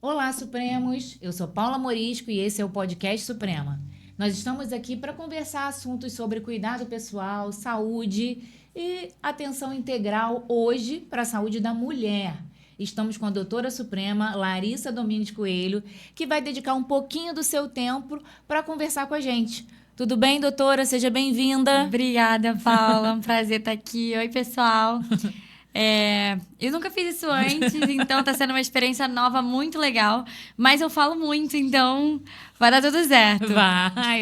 Olá, Supremos! Eu sou Paula Morisco e esse é o Podcast Suprema. Nós estamos aqui para conversar assuntos sobre cuidado pessoal, saúde e atenção integral hoje para a saúde da mulher. Estamos com a doutora Suprema, Larissa Domingues Coelho, que vai dedicar um pouquinho do seu tempo para conversar com a gente. Tudo bem, doutora? Seja bem-vinda. Obrigada, Paula. Um prazer estar aqui. Oi, pessoal. Eu nunca fiz isso antes, então tá sendo uma experiência nova, muito legal. Mas eu falo muito, então vai dar tudo certo.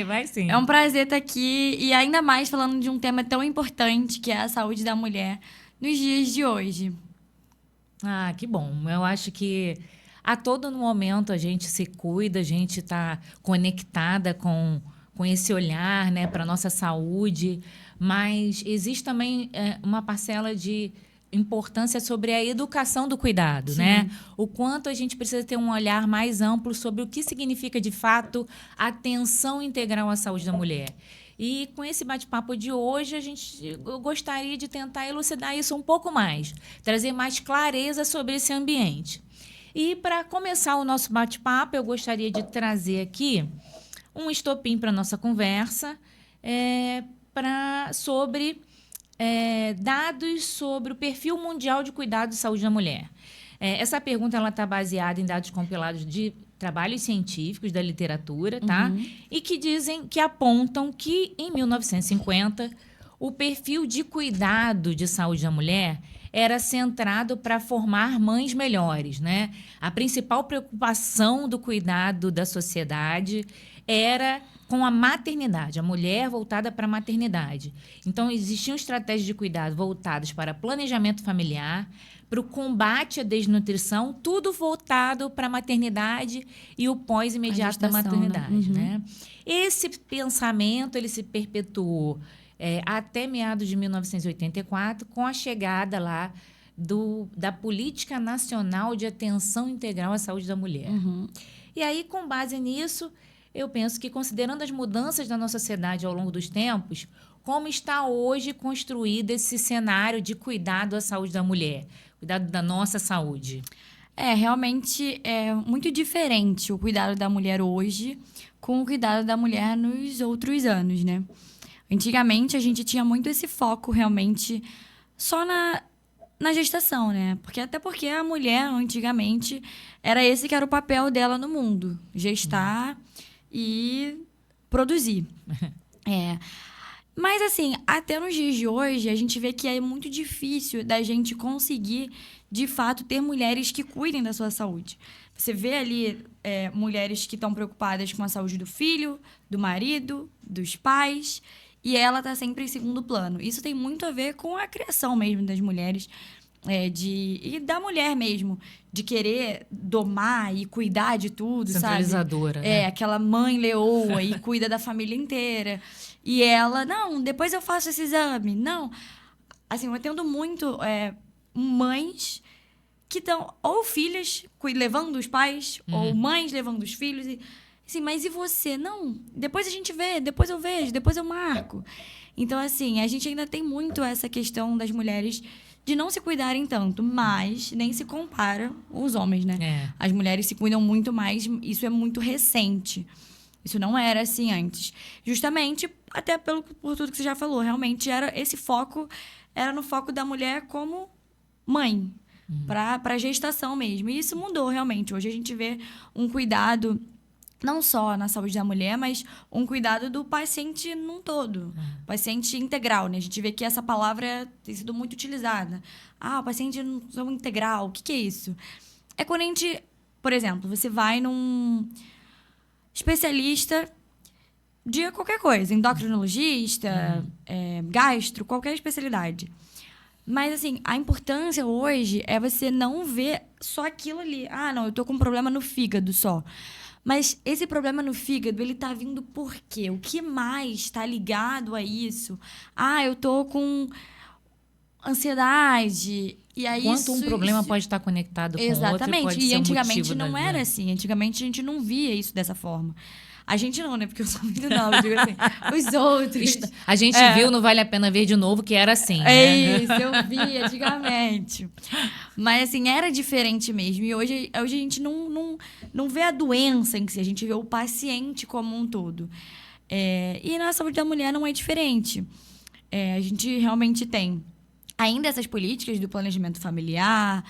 Vai sim. É um prazer estar aqui e ainda mais falando de um tema tão importante que é a saúde da mulher nos dias de hoje. Ah, que bom. Eu acho que a todo momento a gente se cuida, a gente está conectada com esse olhar, né, para a nossa saúde, mas existe também uma parcela de importância sobre a educação do cuidado, né? O quanto a gente precisa ter um olhar mais amplo sobre o que significa, de fato, atenção integral à saúde da mulher. E com esse bate-papo de hoje, eu gostaria de tentar elucidar isso um pouco mais, trazer mais clareza sobre esse ambiente. E para começar o nosso bate-papo, eu gostaria de trazer aqui um estopim para a nossa conversa sobre dados sobre o perfil mundial de cuidado de saúde da mulher. Essa pergunta está baseada em dados compilados de trabalhos científicos da literatura, tá? E que apontam que, em 1950, o perfil de cuidado de saúde da mulher era centrado para formar mães melhores, né? A principal preocupação do cuidado da sociedade era com a maternidade, a mulher voltada para a maternidade. Então, existiam estratégias de cuidado voltadas para planejamento familiar, para o combate à desnutrição, tudo voltado para a maternidade e o pós-imediato da maternidade. Né? Esse pensamento ele se perpetuou até meados de 1984, com a chegada lá da Política Nacional de Atenção Integral à Saúde da Mulher. E aí, com base nisso, eu penso que, considerando as mudanças da nossa sociedade ao longo dos tempos, como está hoje construído esse cenário de cuidado à saúde da mulher, cuidado da nossa saúde? Realmente é muito diferente o cuidado da mulher hoje com o cuidado da mulher nos outros anos, né? Antigamente, a gente tinha muito esse foco realmente só na gestação, né? Até porque a mulher, antigamente, era esse que era o papel dela no mundo. Gestar e produzir. Mas, assim, até nos dias de hoje, a gente vê que é muito difícil da gente conseguir, de fato, ter mulheres que cuidem da sua saúde. Você vê ali mulheres que estão preocupadas com a saúde do filho, do marido, dos pais, e ela está sempre em segundo plano. Isso tem muito a ver com a criação mesmo das mulheres, e da mulher mesmo, de querer domar e cuidar de tudo, centralizadora, sabe? Né? Aquela mãe leoa e cuida da família inteira. E ela, não, depois eu faço esse exame. Não. Assim, eu atendo muito mães que estão, ou filhas levando os pais, ou mães levando os filhos. E, assim, mas e você? Não, depois a gente vê, depois eu vejo, depois eu marco. Então, assim, a gente ainda tem muito essa questão das mulheres de não se cuidarem tanto, mas nem se compara os homens, né? As mulheres se cuidam muito mais, isso é muito recente. Isso não era assim antes. Justamente, até por tudo que você já falou, realmente esse foco era no foco da mulher como mãe, para gestação mesmo. E isso mudou realmente. Hoje a gente vê um cuidado não só na saúde da mulher, mas um cuidado do paciente num todo. Paciente integral, né? A gente vê que essa palavra tem sido muito utilizada. O paciente integral, o que é isso? É quando a gente, por exemplo, você vai num especialista de qualquer coisa, endocrinologista, gastro, qualquer especialidade. Mas, assim, a importância hoje é você não ver só aquilo ali. Não, eu tô com um problema no fígado só. Mas esse problema no fígado, ele tá vindo por quê? O que mais está ligado a isso? Eu tô com ansiedade. E aí Quanto um problema pode estar conectado com exatamente. outro, pode e ser antigamente motivo não era assim. Antigamente a gente não via isso dessa forma. A gente não, né? Porque eu sou muito nova, eu digo assim, os outros. A gente viu, não vale a pena ver de novo, que era assim, né? É isso, eu vi antigamente. Mas, assim, era diferente mesmo. E hoje a gente não vê a doença em si, a gente vê o paciente como um todo. E na saúde da mulher não é diferente. A gente realmente tem ainda essas políticas do planejamento familiar,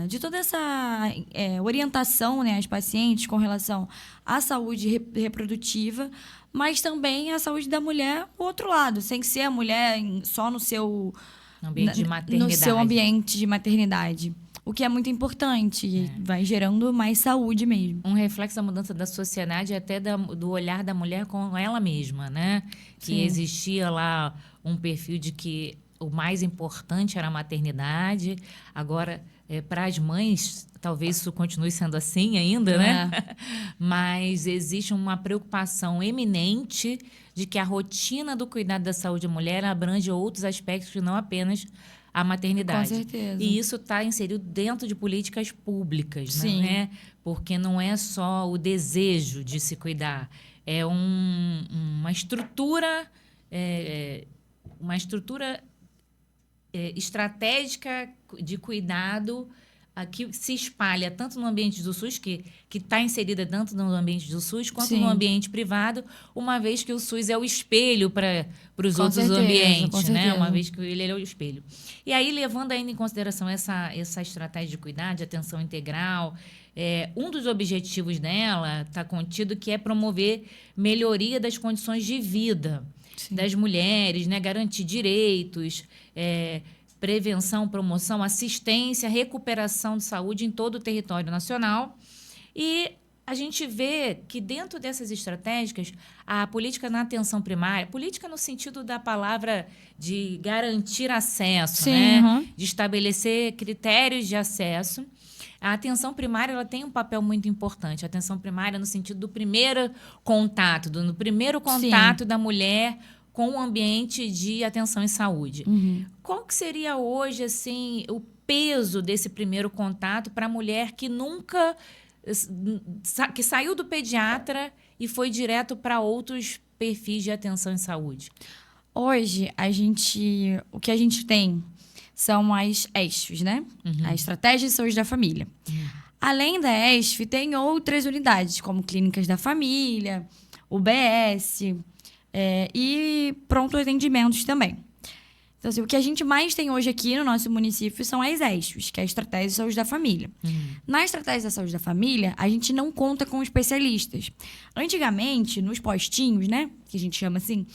de toda essa orientação, né, às pacientes com relação à saúde reprodutiva, mas também a saúde da mulher, o outro lado, sem ser a mulher só no seu ambiente de maternidade. No seu ambiente de maternidade. O que é muito importante, e vai gerando mais saúde mesmo. Um reflexo da mudança da sociedade, até do olhar da mulher com ela mesma, né? Sim. Que existia lá um perfil de que o mais importante era a maternidade. Agora, para as mães, talvez isso continue sendo assim ainda, né? Mas existe uma preocupação eminente de que a rotina do cuidado da saúde da mulher abrange outros aspectos, não apenas a maternidade. Com certeza. E isso está inserido dentro de políticas públicas, Sim. né? Porque não é só o desejo de se cuidar, é uma estrutura, estratégica de cuidado que se espalha tanto no ambiente do SUS, que está inserida tanto no ambiente do SUS, quanto Sim. no ambiente privado, uma vez que o SUS é o espelho para os outros certeza, ambientes, com né? certeza. Uma vez que ele é o espelho. E aí, levando ainda em consideração essa estratégia de cuidado, de atenção integral, um dos objetivos dela está contido, que é promover melhoria das condições de vida das mulheres, né? Garantir direitos, prevenção, promoção, assistência, recuperação de saúde em todo o território nacional. E a gente vê que dentro dessas estratégicas, a política na atenção primária, política no sentido da palavra de garantir acesso, Sim, né? De estabelecer critérios de acesso. A atenção primária, ela tem um papel muito importante. A atenção primária no sentido do primeiro contato, do primeiro contato da mulher com o ambiente de atenção em saúde. Uhum. Qual que seria hoje, assim, o peso desse primeiro contato para a mulher que nunca... que saiu do pediatra e foi direto para outros perfis de atenção em saúde? Hoje, o que a gente tem são as ESFs, né? A Estratégia de Saúde da Família. Além da ESF, tem outras unidades, como Clínicas da Família, UBS... e pronto atendimentos também. Então, assim, o que a gente mais tem hoje aqui no nosso município são as ESFs, que é a Estratégia de Saúde da Família. Na Estratégia da Saúde da Família, a gente não conta com especialistas. Antigamente, nos postinhos, né, que a gente chama assim,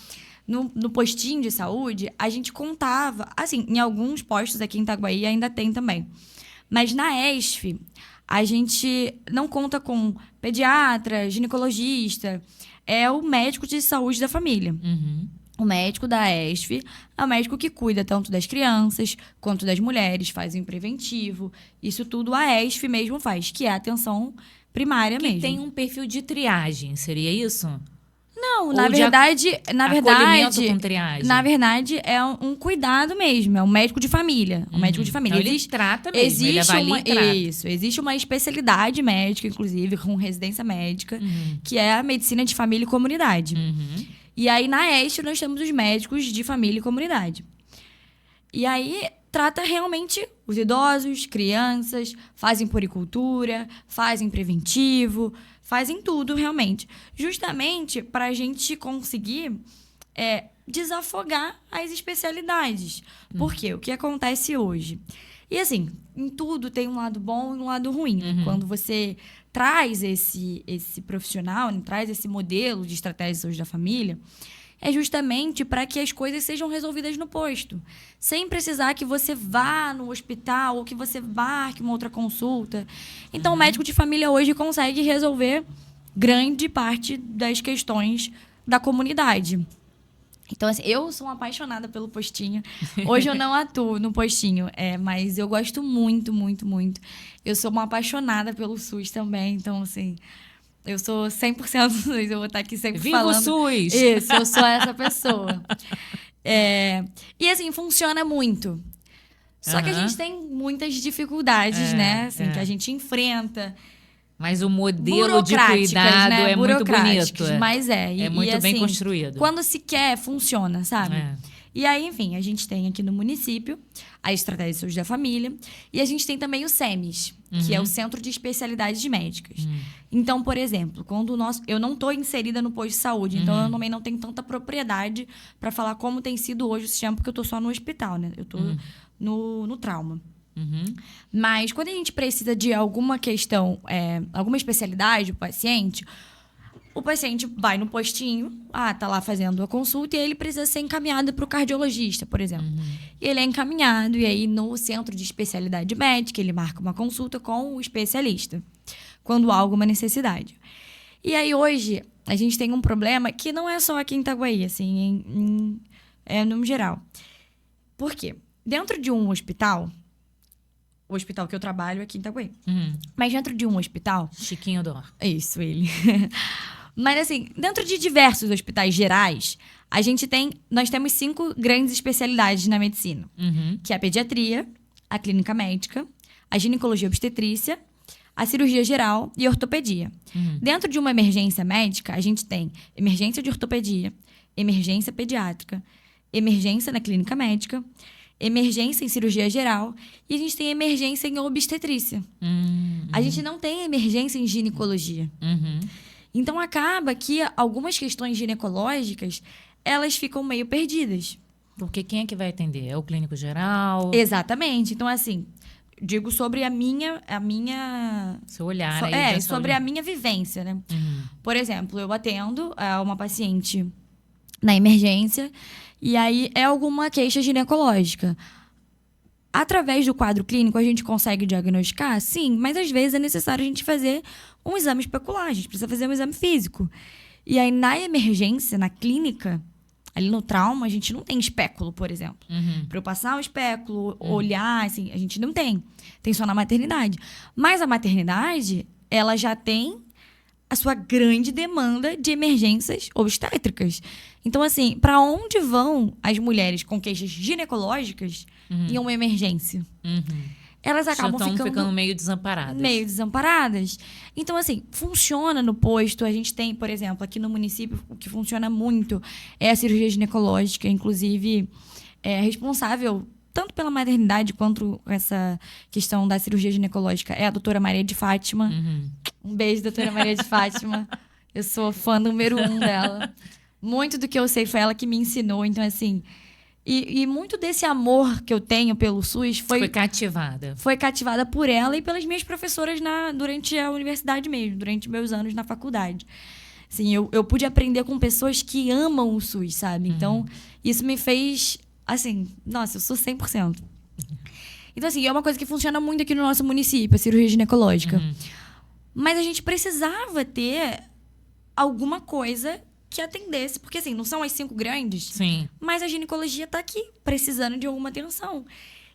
no postinho de saúde, a gente contava, assim, em alguns postos aqui em Itaguaí ainda tem também. Mas na ESF, a gente não conta com pediatra, ginecologista, é o médico de saúde da família. O médico da ESF é o médico que cuida tanto das crianças quanto das mulheres, faz o preventivo. Isso tudo a ESF mesmo faz, que é a atenção primária mesmo. Que tem um perfil de triagem, seria isso? Não, Ou na verdade, acolhimento com triagem? na verdade é um cuidado mesmo, é um médico de família, um médico de família. Então, ele trata mesmo, ele avalia e trata. Isso, existe uma especialidade médica, inclusive, com residência médica, que é a medicina de família e comunidade. E aí, na ESF, nós temos os médicos de família e comunidade. E aí, trata realmente os idosos, crianças, fazem puericultura, fazem preventivo, fazem tudo realmente. Justamente para a gente conseguir desafogar as especialidades. Porque o que acontece hoje? E assim, em tudo tem um lado bom e um lado ruim. Quando você traz esse profissional, traz esse modelo de estratégia de saúde da família, é justamente para que as coisas sejam resolvidas no posto. Sem precisar que você vá no hospital ou que você marque uma outra consulta. Então, o médico de família hoje consegue resolver grande parte das questões da comunidade. Então, assim, eu sou uma apaixonada pelo postinho. Hoje eu não atuo no postinho, mas eu gosto muito, muito, muito. Eu sou uma apaixonada pelo SUS também, então, assim... Eu sou 100% SUS, eu vou estar aqui sempre Viva falando. Viva o SUS! Isso, eu sou essa pessoa. E assim, funciona muito. Só que a gente tem muitas dificuldades, né? Assim, que a gente enfrenta. Mas o modelo de burocráticas, cuidado né? é muito bonito. Burocráticas, mas É muito bem assim, construído. quando se quer, funciona, sabe? É. E aí, enfim, a gente tem aqui no município a Estratégia de Saúde da Família e a gente tem também o SEMES, que é o Centro de Especialidades Médicas. Então, por exemplo, quando o nosso... Eu não estou inserida no posto de saúde, então eu também não tenho tanta propriedade para falar como tem sido hoje o sistema, porque eu estou só no hospital, né? Eu estou no trauma. Mas quando a gente precisa de alguma questão, alguma especialidade do paciente, o paciente vai no postinho, tá lá fazendo a consulta e ele precisa ser encaminhado para o cardiologista, por exemplo. E ele é encaminhado e aí no centro de especialidade médica ele marca uma consulta com o especialista, quando há alguma necessidade. E aí hoje a gente tem um problema que não é só aqui em Itaguaí, assim, no geral. Por quê? Dentro de um hospital, o hospital que eu trabalho é aqui em Itaguaí, mas dentro de um hospital... Chiquinho Dó. Isso, ele... Mas, assim, dentro de diversos hospitais gerais, nós temos 5 grandes especialidades na medicina, que é a pediatria, a clínica médica, a ginecologia obstetrícia, a cirurgia geral e a ortopedia. Dentro de uma emergência médica, a gente tem emergência de ortopedia, emergência pediátrica, emergência na clínica médica, emergência em cirurgia geral e a gente tem emergência em obstetrícia. A gente não tem emergência em ginecologia. Então, acaba que algumas questões ginecológicas, elas ficam meio perdidas. Porque quem é que vai atender? É o clínico geral? Exatamente. Então, assim, digo sobre a minha Seu olhar aí. sobre a minha vivência, né? Por exemplo, eu atendo uma paciente na emergência e aí é alguma queixa ginecológica. Através do quadro clínico, a gente consegue diagnosticar? Sim, mas às vezes é necessário a gente fazer um exame especular, a gente precisa fazer um exame físico. E aí, na emergência, na clínica, ali no trauma, a gente não tem espéculo, por exemplo. Para eu passar o espéculo, olhar, assim, a gente não tem. Tem só na maternidade. Mas a maternidade, ela já tem a sua grande demanda de emergências obstétricas. Então, assim, para onde vão as mulheres com queixas ginecológicas em uma emergência? Elas acabam ficando meio desamparadas. Meio desamparadas. Então, assim, funciona no posto. A gente tem, por exemplo, aqui no município, o que funciona muito é a cirurgia ginecológica. Inclusive, é responsável tanto pela maternidade quanto essa questão da cirurgia ginecológica é a doutora Maria de Fátima. Um beijo, doutora Maria de Fátima. Eu sou fã número 1 dela. Muito do que eu sei foi ela que me ensinou. Então, assim... E muito desse amor que eu tenho pelo SUS foi cativada. Foi cativada por ela e pelas minhas professoras durante a universidade mesmo, durante meus anos na faculdade. Assim, eu pude aprender com pessoas que amam o SUS, sabe? Então, isso me fez, assim, nossa, eu sou 100%. Então, assim, é uma coisa que funciona muito aqui no nosso município, a cirurgia ginecológica. Mas a gente precisava ter alguma coisa que atendesse. Porque, assim, não são as 5 grandes. Sim. Mas a ginecologia está aqui, precisando de alguma atenção.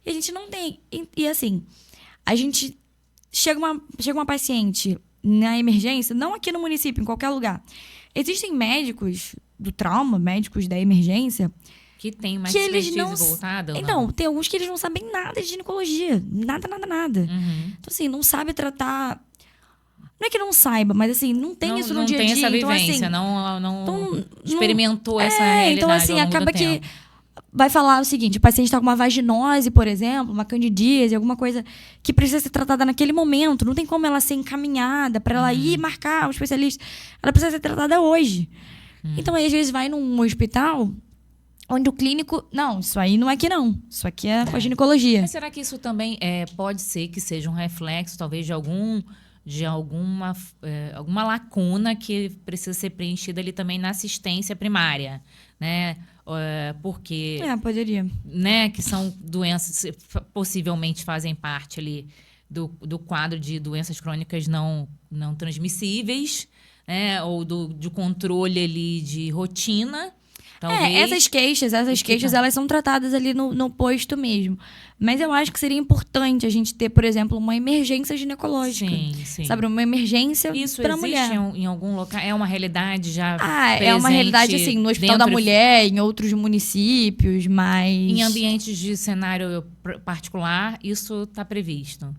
E a gente não tem. E assim, a gente... Chega uma paciente na emergência, não aqui no município, em qualquer lugar. Existem médicos do trauma, médicos da emergência... Que tem mais que eles expertise voltada? Então, tem alguns que eles não sabem nada de ginecologia. Nada. Então, assim, não sabe tratar... Não é que não saiba, mas assim, não tem isso no dia a dia. Não tem essa vivência, então, assim, não experimentou essa realidade. Então, assim, acaba que vai falar o seguinte: o paciente está com uma vaginose, por exemplo, uma candidíase, alguma coisa que precisa ser tratada naquele momento. Não tem como ela ser encaminhada para ela ir marcar um especialista. Ela precisa ser tratada hoje. Então, aí, às vezes, vai num hospital onde o clínico... Não, isso aí não é aqui, não. Isso aqui é com a ginecologia. Mas será que isso também pode ser que seja um reflexo, talvez, de alguma lacuna que precisa ser preenchida ali também na assistência primária, né? Porque... poderia. Né, que são doenças que possivelmente fazem parte ali do quadro de doenças crônicas não transmissíveis, né? Ou do controle ali de rotina. Talvez. Essas queixas, elas são tratadas ali no posto mesmo. Mas eu acho que seria importante a gente ter, por exemplo, uma emergência ginecológica. Sim. Sabe, uma emergência para a mulher. Isso em algum local? É uma realidade já é uma realidade, assim, no Hospital da Mulher, em outros municípios, mas... Em ambientes de cenário particular, isso está previsto?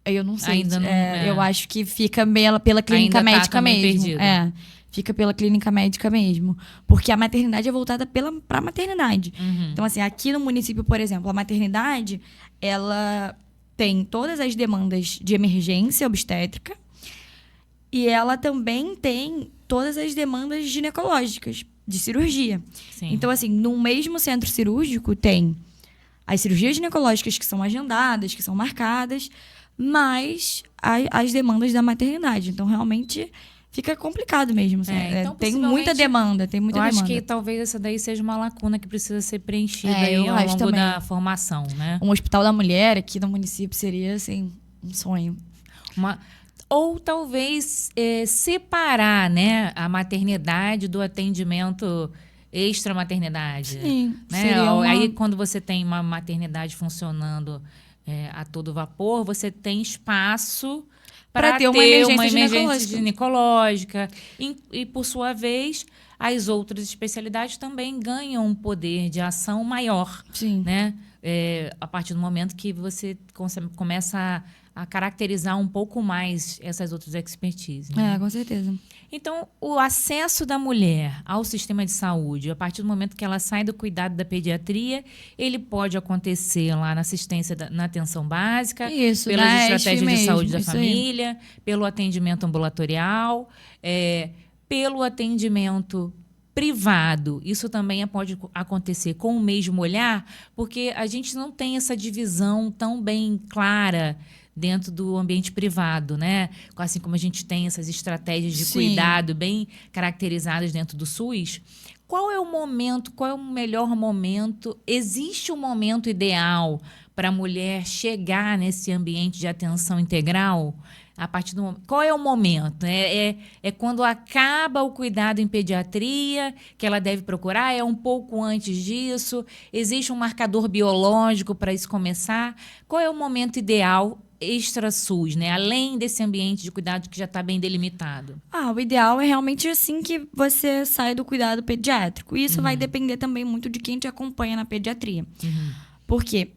Eu não sei. Ainda não, Eu acho que fica pela clínica Ainda tá médica também mesmo. perdido. Fica pela clínica médica mesmo. Porque a maternidade é voltada pra maternidade. Então, assim, aqui no município, por exemplo, a maternidade, ela tem todas as demandas de emergência obstétrica e ela também tem todas as demandas ginecológicas, de cirurgia. Sim. Então, assim, no mesmo centro cirúrgico tem as cirurgias ginecológicas que são agendadas, que são marcadas, mas as demandas da maternidade. Então, realmente, fica complicado mesmo. Então, tem muita demanda, tem muita eu demanda. acho que talvez essa daí seja uma lacuna que precisa ser preenchida eu ao acho longo também. da formação, né? Um hospital da mulher aqui no município seria, assim, um sonho. Ou talvez separar, né, a maternidade do atendimento extra-maternidade. Sim, Né? seria Aí, quando você tem uma maternidade funcionando a todo vapor, você tem espaço para ter uma emergência ginecológica. E, por sua vez, as outras especialidades também ganham um poder de ação maior. Sim. Né? A partir do momento que você começa a caracterizar um pouco mais essas outras expertises. Né? Com certeza. Então, o acesso da mulher ao sistema de saúde, a partir do momento que ela sai do cuidado da pediatria, ele pode acontecer lá na assistência, na atenção básica, pelas estratégias de saúde da família, pelo atendimento ambulatorial, pelo atendimento privado. Isso também pode acontecer com o mesmo olhar, porque a gente não tem essa divisão tão bem clara dentro do ambiente privado, né? Assim como a gente tem essas estratégias de cuidado bem caracterizadas dentro do SUS. Qual é o momento, qual é o melhor momento? Existe um momento ideal para a mulher chegar nesse ambiente de atenção integral? A partir do momento, qual é o momento? É quando acaba o cuidado em pediatria que ela deve procurar? É um pouco antes disso? Existe um marcador biológico para isso começar? Qual é o momento ideal extra-SUS, né? Além desse ambiente de cuidado que já está bem delimitado? O ideal é realmente assim que você sai do cuidado pediátrico. E isso vai depender também muito de quem te acompanha na pediatria. Porque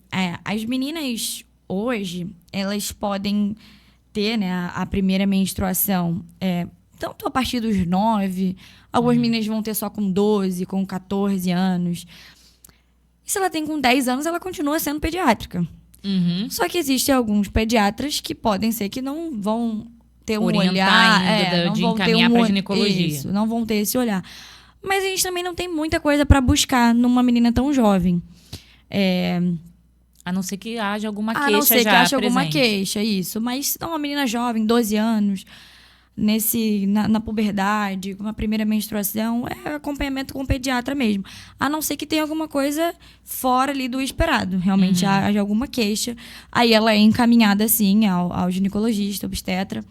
as meninas hoje, elas podem ter, né, a primeira menstruação tanto a partir dos 9, algumas meninas vão ter só com 12, com 14 anos. E se ela tem com 10 anos, ela continua sendo pediátrica. Só que existem alguns pediatras que podem ser que não vão ter um olhar ainda de encaminhar para ginecologia. Isso, não vão ter esse olhar. Mas a gente também não tem muita coisa para buscar numa menina tão jovem. A não ser que haja alguma queixa já. A não ser que haja alguma presente. queixa, isso. Mas uma menina jovem, 12 anos, na puberdade, com uma primeira menstruação, é acompanhamento com o pediatra mesmo. A não ser que tenha alguma coisa fora ali do esperado. Realmente haja alguma queixa. Aí ela é encaminhada, sim, ao ginecologista, obstetra,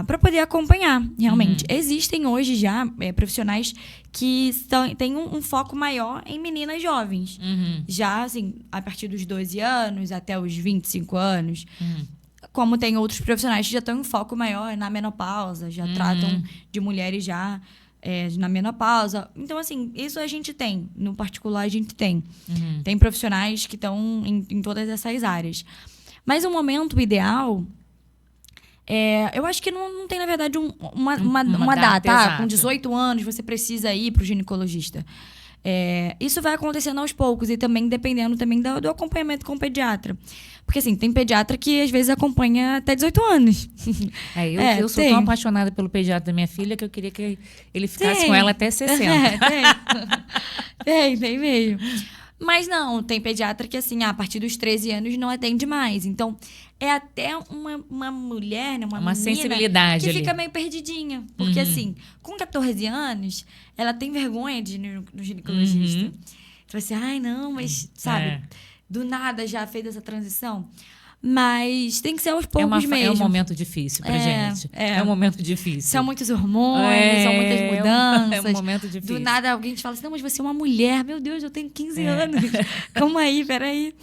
para poder acompanhar, realmente. Existem hoje já profissionais que têm um foco maior em meninas jovens. Já, assim, a partir dos 12 anos até os 25 anos. Como tem outros profissionais que já estão em foco maior na menopausa, já tratam de mulheres já na menopausa. Então, assim, isso a gente tem. No particular, a gente tem. Tem profissionais que estão em todas essas áreas. Mas o momento ideal... eu acho que não tem, na verdade, uma data. Com 18 anos, você precisa ir para o ginecologista. Isso vai acontecendo aos poucos e também dependendo também do acompanhamento com o pediatra. Porque, assim, tem pediatra que às vezes acompanha até 18 anos. Eu sou tão apaixonada pelo pediatra da minha filha que eu queria que ele ficasse com ela até 60. Tem mesmo. Mas não, tem pediatra que, assim, a partir dos 13 anos não atende mais. Então, é até uma mulher, né, uma menina sensibilidade que ali. Fica meio perdidinha. Porque, assim, com 14 anos, ela tem vergonha de ir no ginecologista. Então, assim, ai, não, mas, sabe, do nada já fez essa transição. Mas tem que ser aos poucos mesmo. É um momento difícil pra gente. É um momento difícil. São muitos hormônios, são muitas mudanças. É um momento difícil. Do nada alguém te fala assim, não, mas você é uma mulher. Meu Deus, eu tenho 15 anos. Calma aí, peraí.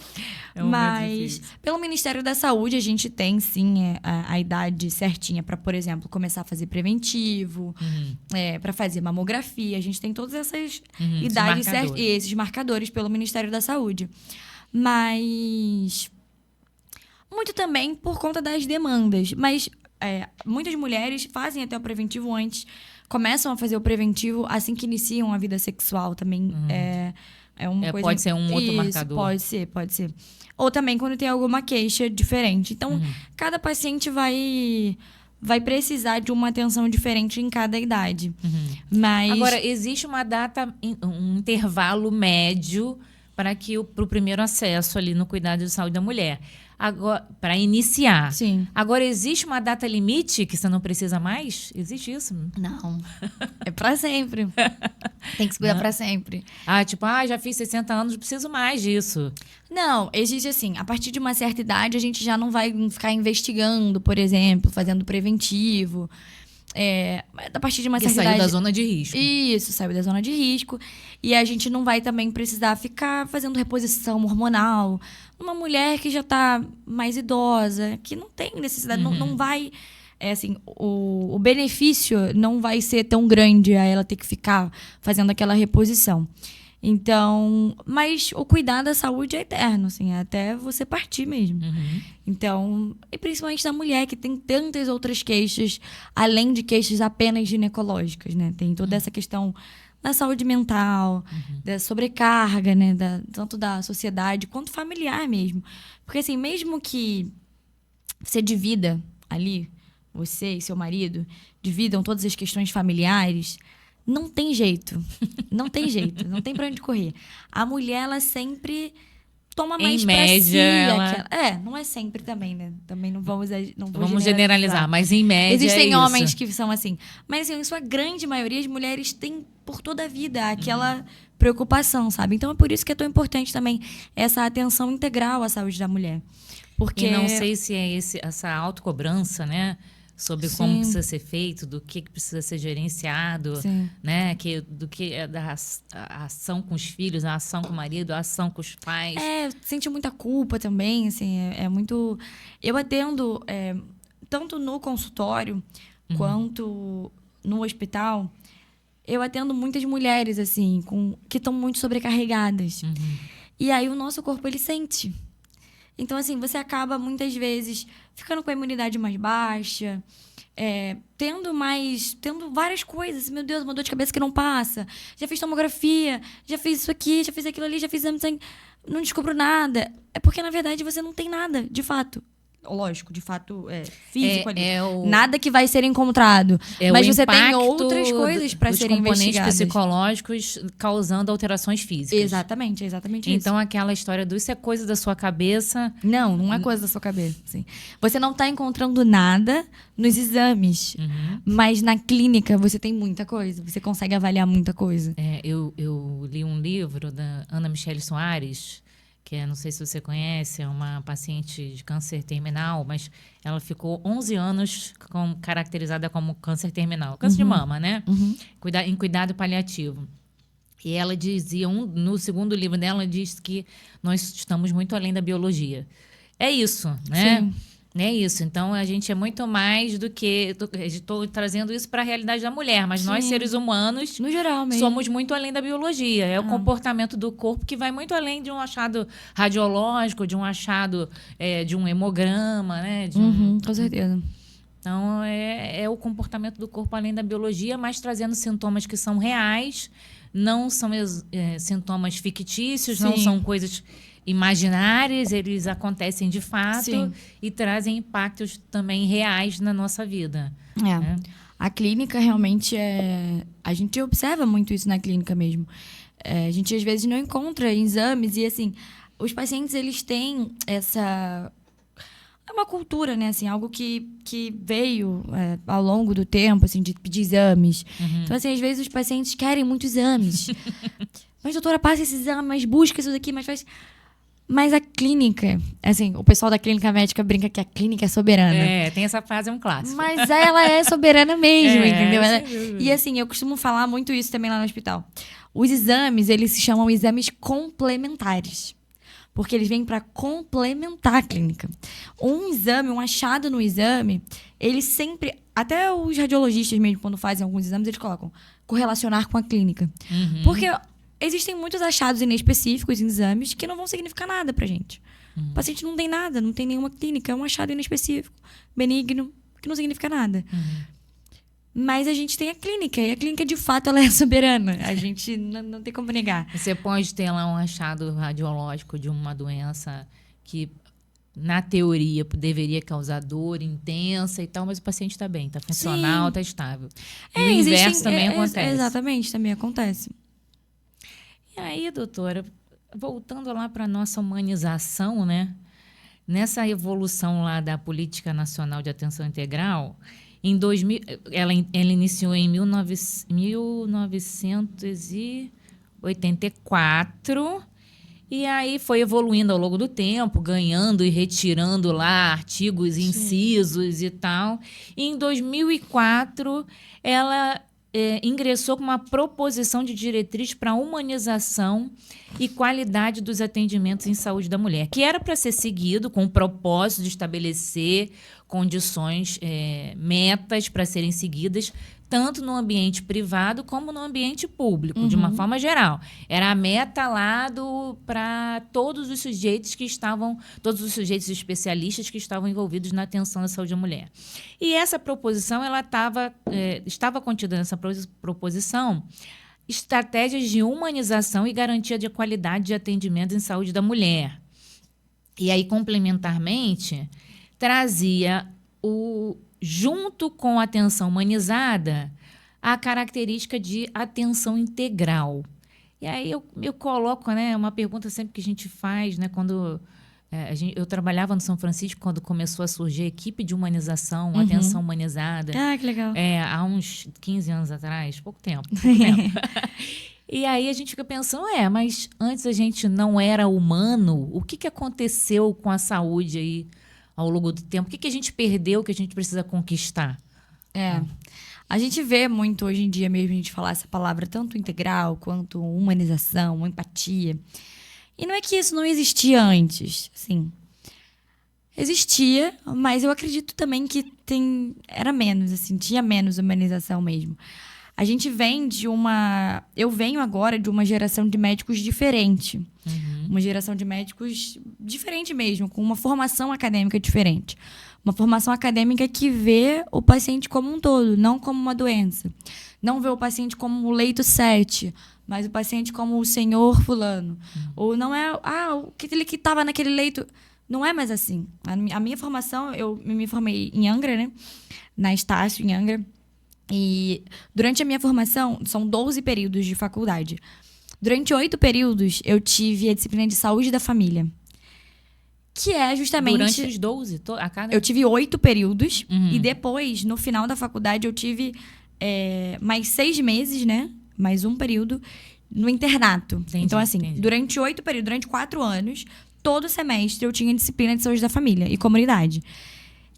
Mas pelo Ministério da Saúde, a gente tem, sim, a idade certinha para, por exemplo, começar a fazer preventivo, para fazer mamografia. A gente tem todas essas idades certas. E esses marcadores pelo Ministério da Saúde. Mas... Muito também por conta das demandas. Mas muitas mulheres fazem até o preventivo antes, começam a fazer o preventivo assim que iniciam a vida sexual também. É uma coisa... Pode ser um outro marcador. Pode ser. Ou também quando tem alguma queixa diferente. Então, cada paciente vai precisar de uma atenção diferente em cada idade. Mas... Agora, existe uma data, um intervalo médio para o primeiro acesso ali no cuidado de saúde da mulher. Agora, para iniciar. Sim. Agora, existe uma data limite que você não precisa mais? Existe isso? Não. É para sempre. Tem que se cuidar para sempre. Já fiz 60 anos, não preciso mais disso. Não, existe assim, a partir de uma certa idade a gente já não vai ficar investigando, por exemplo, fazendo preventivo. A partir de uma certa idade... saiu da zona de risco. Isso, saiu da zona de risco. E a gente não vai também precisar ficar fazendo reposição hormonal. Uma mulher que já está mais idosa, que não tem necessidade, não vai... o benefício não vai ser tão grande a ela ter que ficar fazendo aquela reposição. Então, mas o cuidar da saúde é eterno, assim, é até você partir mesmo. Então, e principalmente da mulher, que tem tantas outras queixas, além de queixas apenas ginecológicas, né? Tem toda essa questão da saúde mental, da sobrecarga, né? Tanto da sociedade quanto familiar mesmo. Porque, assim, mesmo que você divida ali, você e seu marido, dividam todas as questões familiares... Não tem jeito. Não tem jeito. Não tem pra onde correr. A mulher, ela sempre toma mais pra si. Não é sempre também, né? Também não vamos generalizar, mas em média existem é homens isso. que são assim. Mas, assim, em sua grande maioria, as mulheres têm por toda a vida aquela preocupação, sabe? Então, é por isso que é tão importante também essa atenção integral à saúde da mulher. Porque... E não sei se é essa autocobrança, né? Sobre como precisa ser feito, do que precisa ser gerenciado, né? A ação com os filhos, a ação com o marido, a ação com os pais. Sente muita culpa também, assim, é muito... Eu atendo, tanto no consultório quanto no hospital, eu atendo muitas mulheres, assim, que estão muito sobrecarregadas. E aí o nosso corpo, ele sente. Então, assim, você acaba, muitas vezes, ficando com a imunidade mais baixa, tendo várias coisas. Meu Deus, uma dor de cabeça que não passa. Já fiz tomografia, já fiz isso aqui, já fiz aquilo ali, já fiz exame de sangue. Não descubro nada. É porque, na verdade, você não tem nada, de fato. Lógico, de fato, físico ali. Nada que vai ser encontrado. Mas você tem outras coisas para serem investigadas. Os componentes psicológicos causando alterações físicas. Exatamente isso. Então, aquela história isso é coisa da sua cabeça... Não é coisa da sua cabeça. Assim. Você não está encontrando nada nos exames, mas na clínica você tem muita coisa. Você consegue avaliar muita coisa. Eu li um livro da Ana Michele Soares... que não sei se você conhece, é uma paciente de câncer terminal, mas ela ficou 11 anos caracterizada como câncer terminal. Câncer de mama, né? Em cuidado paliativo. E ela dizia, no segundo livro dela, diz que nós estamos muito além da biologia. É isso, né? Sim. É isso. Então, a gente é muito mais do que... Estou trazendo isso para a realidade da mulher, mas nós, seres humanos, no geral mesmo, somos muito além da biologia. É o comportamento do corpo que vai muito além de um achado radiológico, de um achado de um hemograma, né? Com certeza. Então, é o comportamento do corpo além da biologia, mas trazendo sintomas que são reais, não são sintomas fictícios, não são coisas... imaginários, eles acontecem de fato e trazem impactos também reais na nossa vida. Né? A clínica realmente a gente observa muito isso na clínica mesmo. A gente às vezes não encontra em exames e assim, os pacientes eles têm essa... É uma cultura, né? Assim, algo que veio ao longo do tempo, assim, de pedir exames. Então, assim, às vezes os pacientes querem muitos exames. Mas, doutora, passa esse exame, mas busca isso daqui, mas faz... Mas a clínica, assim, o pessoal da clínica médica brinca que a clínica é soberana. Tem essa frase, é um clássico. Mas ela é soberana mesmo, entendeu? E assim, eu costumo falar muito isso também lá no hospital. Os exames, eles se chamam exames complementares. Porque eles vêm para complementar a clínica. Um exame, um achado no exame, eles sempre... Até os radiologistas mesmo, quando fazem alguns exames, eles colocam correlacionar com a clínica. Porque... existem muitos achados inespecíficos em exames que não vão significar nada pra gente. O paciente não tem nada, não tem nenhuma clínica, é um achado inespecífico, benigno, que não significa nada. Mas a gente tem a clínica, e a clínica, de fato, ela é soberana. A gente não tem como negar. Você pode ter lá um achado radiológico de uma doença que, na teoria, deveria causar dor intensa e tal, mas o paciente está bem, está funcional, está estável. E o inverso também acontece. Exatamente, também acontece. E aí, doutora, voltando lá para a nossa humanização, né? Nessa evolução lá da Política Nacional de Atenção Integral, em 2000, ela iniciou em 1984 e aí foi evoluindo ao longo do tempo, ganhando e retirando lá artigos, incisos e tal. E em 2004, ela ingressou com uma proposição de diretriz para a humanização e qualidade dos atendimentos em saúde da mulher, que era para ser seguido com o propósito de estabelecer condições, metas para serem seguidas, tanto no ambiente privado como no ambiente público, de uma forma geral. Era a meta lá para todos os sujeitos todos os sujeitos especialistas que estavam envolvidos na atenção da saúde da mulher. E essa proposição, ela estava contida nessa proposição estratégias de humanização e garantia de qualidade de atendimento em saúde da mulher. E aí, complementarmente, trazia junto com a atenção humanizada, a característica de atenção integral. E aí eu coloco, né, uma pergunta sempre que a gente faz, né, quando eu trabalhava no São Francisco, quando começou a surgir a equipe de humanização, atenção humanizada. Ah, que legal. Há uns 15 anos atrás, pouco tempo. E aí a gente fica pensando, mas antes a gente não era humano? O que aconteceu com a saúde aí ao longo do tempo? O que a gente perdeu que a gente precisa conquistar? A gente vê muito hoje em dia mesmo a gente falar essa palavra, tanto integral quanto humanização, empatia. E não é que isso não existia antes, sim. Existia, mas eu acredito também que era menos, assim, tinha menos humanização mesmo. A gente vem eu venho agora de uma geração de médicos diferente. Uma geração de médicos diferente mesmo, com uma formação acadêmica diferente. Uma formação acadêmica que vê o paciente como um todo, não como uma doença. Não vê o paciente como o leito 7, mas o paciente como o senhor fulano. Ou não é, aquele que estava naquele leito. Não é mais assim. A minha formação, eu me formei em Angra, né? Na Estácio, em Angra. E durante a minha formação, são 12 períodos de faculdade. Durante 8 períodos, eu tive a disciplina de saúde da família. Que é justamente... Durante os 12? Eu tive 8 períodos. E depois, no final da faculdade, eu tive mais 6 meses, né? Mais um período no internato. Entendi, então, assim, entendi. durante 8 períodos, durante 4 anos, todo semestre eu tinha disciplina de saúde da família e comunidade.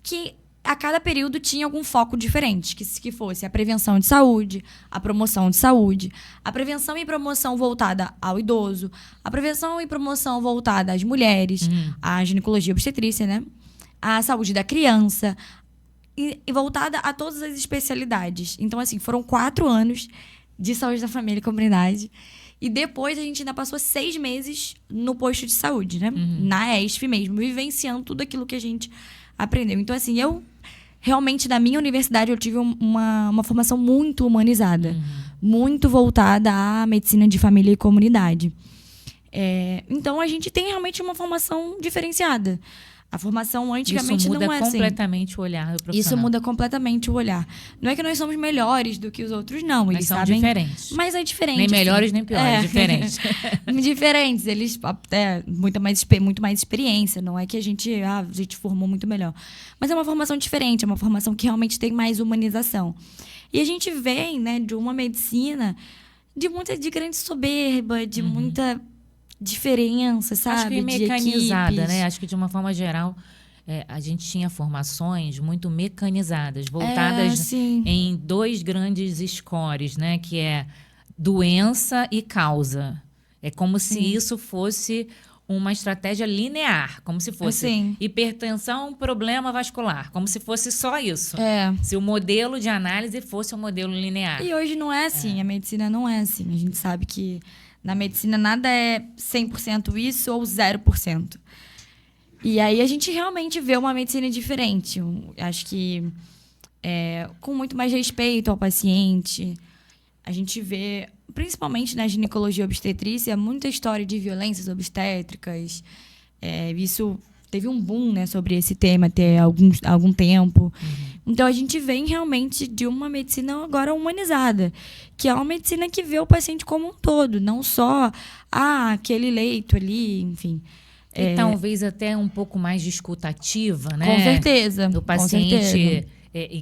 Que a cada período tinha algum foco diferente, que fosse a prevenção de saúde, a promoção de saúde, a prevenção e promoção voltada ao idoso, a prevenção e promoção voltada às mulheres, a ginecologia e obstetrícia, né? A saúde da criança, e voltada a todas as especialidades. Então, assim, foram 4 anos de saúde da família e comunidade. E depois a gente ainda passou 6 meses no posto de saúde, né? Na ESF mesmo, vivenciando tudo aquilo que a gente aprendeu. Então, assim, eu realmente, na minha universidade, eu tive uma formação muito humanizada. Muito voltada à medicina de família e comunidade. Então, a gente tem realmente uma formação diferenciada. A formação antigamente não é assim. Isso muda completamente o olhar do profissional. Isso muda completamente o olhar. Não é que nós somos melhores do que os outros, não. Mas eles são sabem, diferentes. Mas é diferente. Nem melhores, nem piores. Diferentes. Diferentes. Eles muito mais experiência. Não é que a gente formou muito melhor. Mas é uma formação diferente. É uma formação que realmente tem mais humanização. E a gente vem, né, de uma medicina de grande soberba, de muita diferença, sabe? Acho que mecanizada, né? Acho que, de uma forma geral, a gente tinha formações muito mecanizadas, voltadas em 2 grandes scores, né? Que é doença e causa. É como se isso fosse uma estratégia linear, como se fosse hipertensão, problema vascular, como se fosse só isso. Se o modelo de análise fosse um modelo linear. E hoje não é assim, a medicina não é assim. A gente sabe que na medicina nada é 100% isso ou 0%. E aí a gente realmente vê uma medicina diferente. Acho que com muito mais respeito ao paciente. A gente vê, principalmente na ginecologia e obstetrícia, muita história de violências obstétricas. Isso teve um boom, né, sobre esse tema até algum tempo. Então, a gente vem realmente de uma medicina agora humanizada, que é uma medicina que vê o paciente como um todo, não só aquele leito ali, enfim. E talvez até um pouco mais de escuta ativa, né? Com certeza. Do paciente com certeza.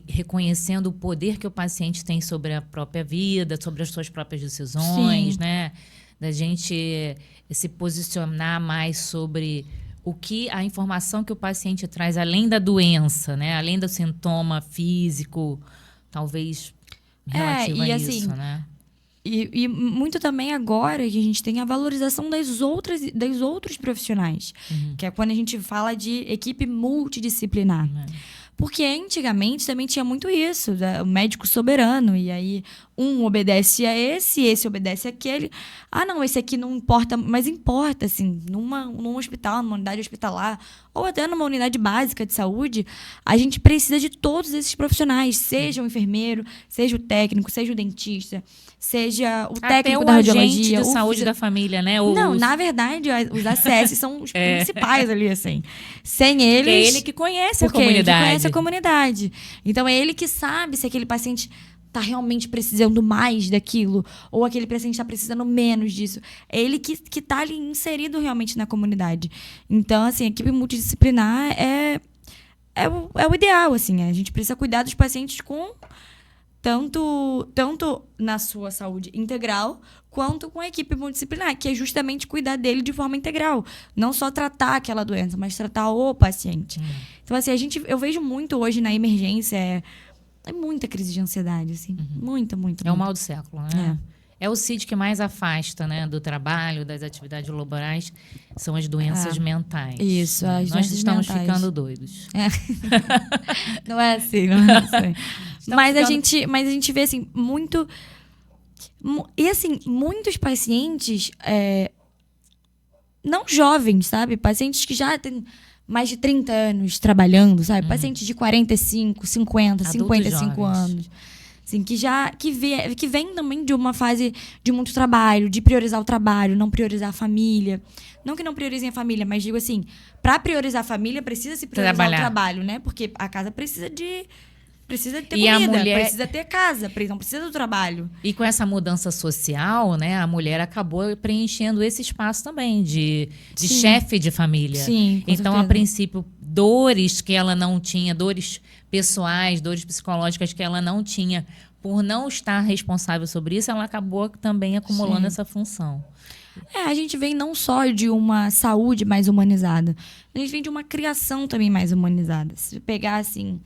Reconhecendo o poder que o paciente tem sobre a própria vida, sobre as suas próprias decisões, Sim. né? Da gente se posicionar mais sobre a informação que o paciente traz, além da doença, né? Além do sintoma físico, talvez relativo a assim, isso, né? E muito também agora que a gente tem a valorização dos outros profissionais, que é quando a gente fala de equipe multidisciplinar. Porque antigamente também tinha muito isso, o médico soberano, e aí um obedece a esse obedece àquele. Não, esse aqui não importa, mas importa, assim, num hospital, numa unidade hospitalar, ou até numa unidade básica de saúde, a gente precisa de todos esses profissionais, seja o enfermeiro, seja o técnico, seja o dentista, seja o técnico da radiologia. Até o agente de saúde da família, né? Não, na verdade, os ACS são os principais ali, assim. Sem eles... Porque é ele que conhece a comunidade. Ele que conhece a comunidade. Então, é ele que sabe se aquele paciente está realmente precisando mais daquilo, ou aquele paciente está precisando menos disso. É ele que está ali inserido realmente na comunidade. Então, assim, a equipe multidisciplinar é o ideal, assim. A gente precisa cuidar dos pacientes com... Tanto na sua saúde integral, quanto com a equipe multidisciplinar, que é justamente cuidar dele de forma integral. Não só tratar aquela doença, mas tratar o paciente. Então, assim, eu vejo muito hoje na emergência, é muita crise de ansiedade, assim. Muita. É o mal do século, né? É o CID que mais afasta, né, do trabalho, das atividades laborais, são as doenças mentais. Isso, as Nós doenças estamos mentais. ficando doidos. Não é assim, não é assim. Mas a gente vê, assim, muito... E, assim, muitos pacientes, não jovens, sabe? Pacientes que já têm mais de 30 anos trabalhando, sabe? Pacientes de 45, 50, Adultos 55 jovens. anos. Assim, que vem também de uma fase de muito trabalho, de priorizar o trabalho, não priorizar a família. Não que não priorizem a família, mas digo assim, para priorizar a família, precisa se priorizar o trabalho, né? Porque a casa precisa ter comida, precisa ter casa, não precisa do trabalho. E com essa mudança social, né, a mulher acabou preenchendo esse espaço também de chefe de família. Sim, com então, certeza. a princípio, dores que ela não tinha, dores pessoais, dores psicológicas que ela não tinha, por não estar responsável sobre isso, ela acabou também acumulando essa função. A gente vem não só de uma saúde mais humanizada, a gente vem de uma criação também mais humanizada. Se pegar, assim...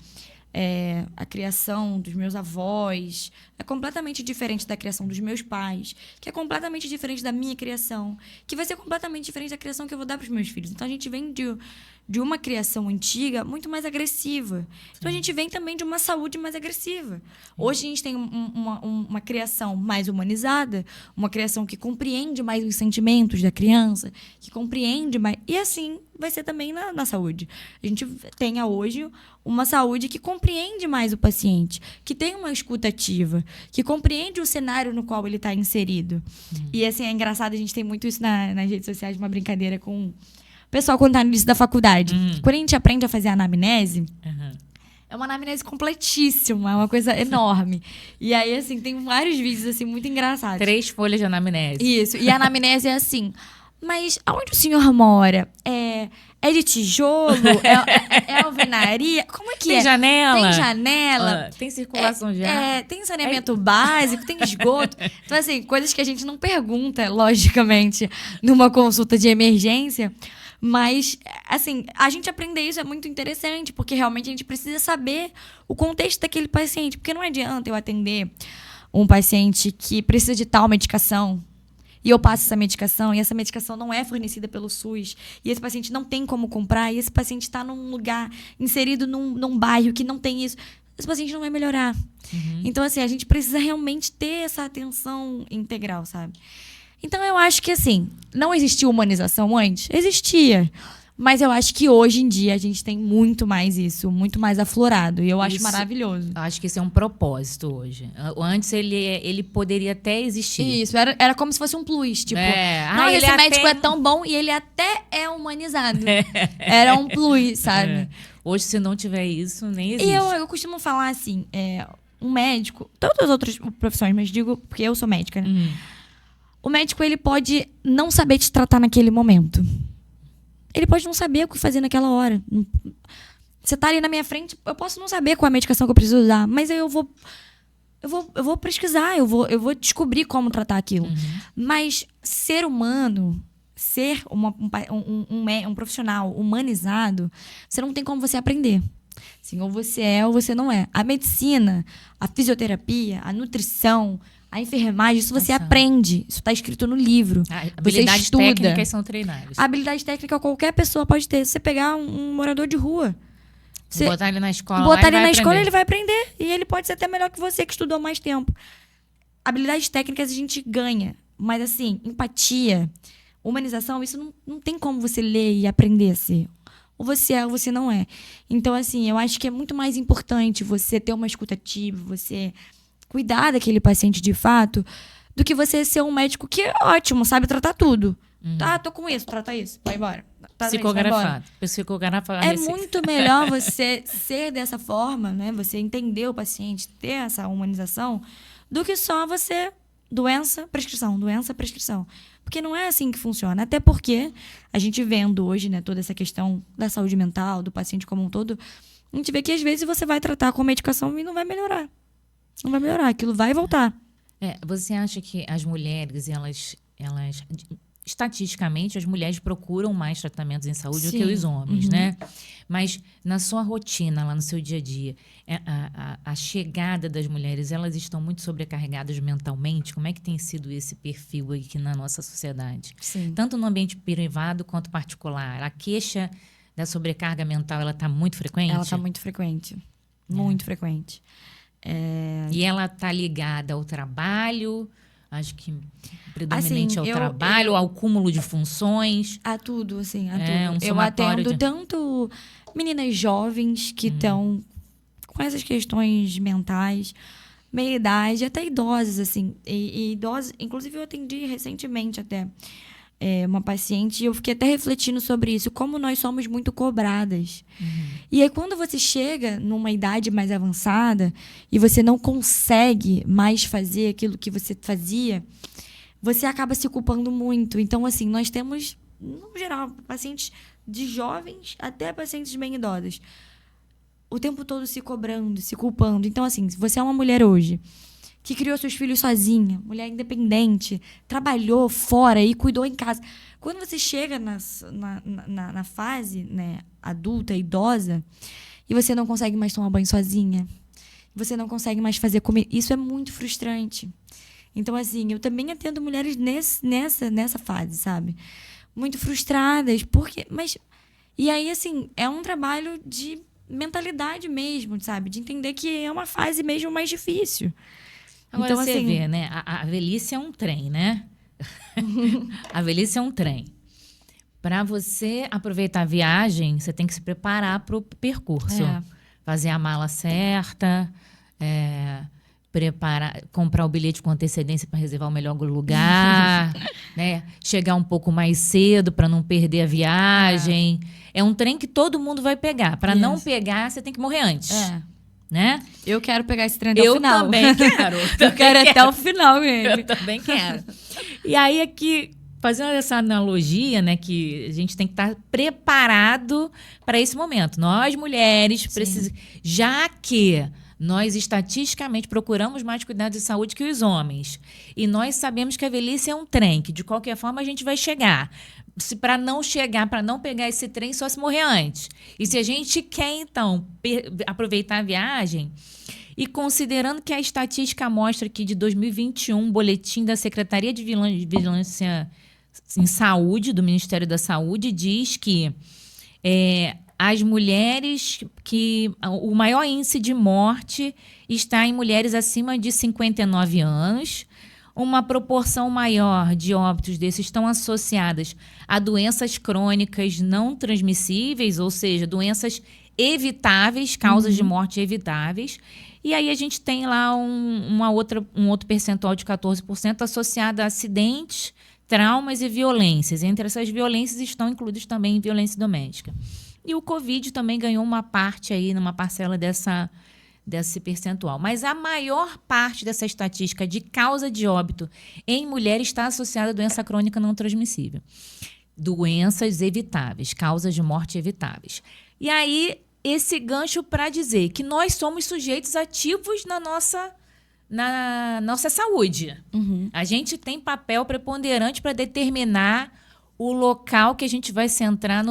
a criação dos meus avós é completamente diferente da criação dos meus pais, que é completamente diferente da minha criação, que vai ser completamente diferente da criação que eu vou dar para os meus filhos. Então, a gente vem de uma criação antiga muito mais agressiva. Então, a gente vem também de uma saúde mais agressiva. Hoje, a gente tem uma criação mais humanizada, uma criação que compreende mais os sentimentos da criança, que compreende mais... E assim vai ser também na saúde. A gente tenha hoje uma saúde que compreende mais o paciente, que tem uma escuta ativa, que compreende o cenário no qual ele está inserido. E, assim, é engraçado, a gente tem muito isso nas redes sociais, uma brincadeira com o pessoal quando está no início da faculdade. Quando a gente aprende a fazer anamnese, é uma anamnese completíssima, é uma coisa enorme. E aí, assim, tem vários vídeos, assim, muito engraçados. 3 folhas de anamnese. Isso, e a anamnese é assim... Mas aonde o senhor mora? É de tijolo? É alvenaria? Como é que Tem janela? Tem janela? Tem circulação de ar? Tem saneamento básico? Tem esgoto? Então, assim, coisas que a gente não pergunta, logicamente, numa consulta de emergência. Mas, assim, a gente aprender isso é muito interessante, porque realmente a gente precisa saber o contexto daquele paciente. Porque não adianta eu atender um paciente que precisa de tal medicação, e eu passo essa medicação, e essa medicação não é fornecida pelo SUS, e esse paciente não tem como comprar, e esse paciente está num lugar, inserido num bairro que não tem isso, esse paciente não vai melhorar. Então, assim, a gente precisa realmente ter essa atenção integral, sabe? Então, eu acho que, assim, não existia humanização antes? Existia. Mas eu acho que hoje em dia a gente tem muito mais isso, muito mais aflorado. E eu acho Isso, maravilhoso. eu acho que esse é um propósito hoje. Antes ele poderia até existir. Isso, era como se fosse um plus. Tipo, não, ele esse médico até... é tão bom e ele até é humanizado. Era um plus, sabe? Hoje, se não tiver isso, nem existe. E eu costumo falar assim, um médico, todas as outras profissões, mas digo porque eu sou médica, né? O médico, ele pode não saber te tratar naquele momento. Ele pode não saber o que fazer naquela hora. Você tá ali na minha frente, eu posso não saber qual é a medicação que eu preciso usar, mas eu vou pesquisar, eu vou descobrir como tratar aquilo. Mas ser humano, ser um profissional humanizado, você não tem como você aprender. Assim, ou você é ou você não é. A medicina, a fisioterapia, a nutrição, a enfermagem, isso você aprende. Isso está escrito no livro. Habilidades técnicas são treinadas. A habilidade técnica qualquer pessoa pode ter. Se você pegar um morador de rua, botar ele na escola, ele vai aprender. E ele pode ser até melhor que você, que estudou mais tempo. Habilidades técnicas a gente ganha. Mas, assim, empatia, humanização, isso não tem como você ler e aprender a ser. Ou você é ou você não é. Então, assim, eu acho que é muito mais importante você ter uma escuta ativa, você cuidar daquele paciente de fato, do que você ser um médico que é ótimo, sabe tratar tudo. Tá, tô com isso, trata isso, vai embora. Psicografado. É muito melhor você ser dessa forma, né? Você entender o paciente, ter essa humanização, do que só você doença, prescrição, doença, prescrição. Porque não é assim que funciona. Até porque a gente vendo hoje, né, toda essa questão da saúde mental, do paciente como um todo, a gente vê que às vezes você vai tratar com medicação e não vai melhorar. Não vai melhorar, aquilo vai voltar. Você acha que as mulheres, elas estatisticamente, as mulheres procuram mais tratamentos em saúde do que os homens, né? Mas na sua rotina, lá no seu dia a dia, a chegada das mulheres, elas estão muito sobrecarregadas mentalmente? Como é que tem sido esse perfil aqui na nossa sociedade? Sim. Tanto no ambiente privado quanto particular. A queixa da sobrecarga mental, ela está muito frequente? Ela está muito frequente. Muito frequente. E ela está ligada ao trabalho, acho que predominante assim, ao trabalho, ao cúmulo de funções. A tudo, assim, a tudo. Um eu atendo tanto meninas jovens que estão com essas questões mentais, meia idade, até idosas, assim. E idosas, inclusive eu atendi recentemente até uma paciente, e eu fiquei até refletindo sobre isso, como nós somos muito cobradas. E aí, quando você chega numa idade mais avançada e você não consegue mais fazer aquilo que você fazia, você acaba se culpando muito. Então, assim, nós temos, no geral, pacientes de jovens até pacientes bem idosos, o tempo todo se cobrando, se culpando. Então, assim, se você é uma mulher hoje que criou seus filhos sozinha, mulher independente, trabalhou fora e cuidou em casa. Quando você chega na fase, né, adulta, idosa, e você não consegue mais tomar banho sozinha, você não consegue mais fazer comida, isso é muito frustrante. Então, assim, eu também atendo mulheres nessa fase, sabe? Muito frustradas, e aí, assim, é um trabalho de mentalidade mesmo, sabe? De entender que é uma fase mesmo mais difícil. Agora então, você assim, vê, né? A velhice é um trem, né? A velhice é um trem. Para você aproveitar a viagem, você tem que se preparar para o percurso. Fazer a mala certa, comprar o bilhete com antecedência para reservar o melhor lugar, né? Chegar um pouco mais cedo para não perder a viagem. É um trem que todo mundo vai pegar. Para não pegar, você tem que morrer antes. Né? Eu quero pegar esse trem até o final. Eu também quero. Eu quero até o final mesmo. Eu também quero. E aí aqui, fazendo essa analogia, né, que a gente tem que estar preparado para esse momento. Nós, mulheres, já que nós estatisticamente procuramos mais cuidados de saúde que os homens. E nós sabemos que a velhice é um trem, que de qualquer forma a gente vai chegar. Para não chegar, para não pegar esse trem, só se morrer antes. E se a gente quer, então, aproveitar a viagem, e considerando que a estatística mostra que de 2021, boletim da Secretaria de Vigilância em Saúde, do Ministério da Saúde, diz que as mulheres, que o maior índice de morte está em mulheres acima de 59 anos, uma proporção maior de óbitos desses estão associadas a doenças crônicas não transmissíveis, ou seja, doenças evitáveis, causas de morte evitáveis. E aí a gente tem lá um outro percentual de 14% associado a acidentes, traumas e violências. Entre essas violências estão incluídos também violência doméstica. E o Covid também ganhou uma parte aí, numa parcela desse percentual. Mas a maior parte dessa estatística de causa de óbito em mulheres está associada à doença crônica não transmissível. Doenças evitáveis, causas de morte evitáveis. E aí, esse gancho para dizer que nós somos sujeitos ativos na nossa saúde. A gente tem papel preponderante para determinar o local que a gente vai sentar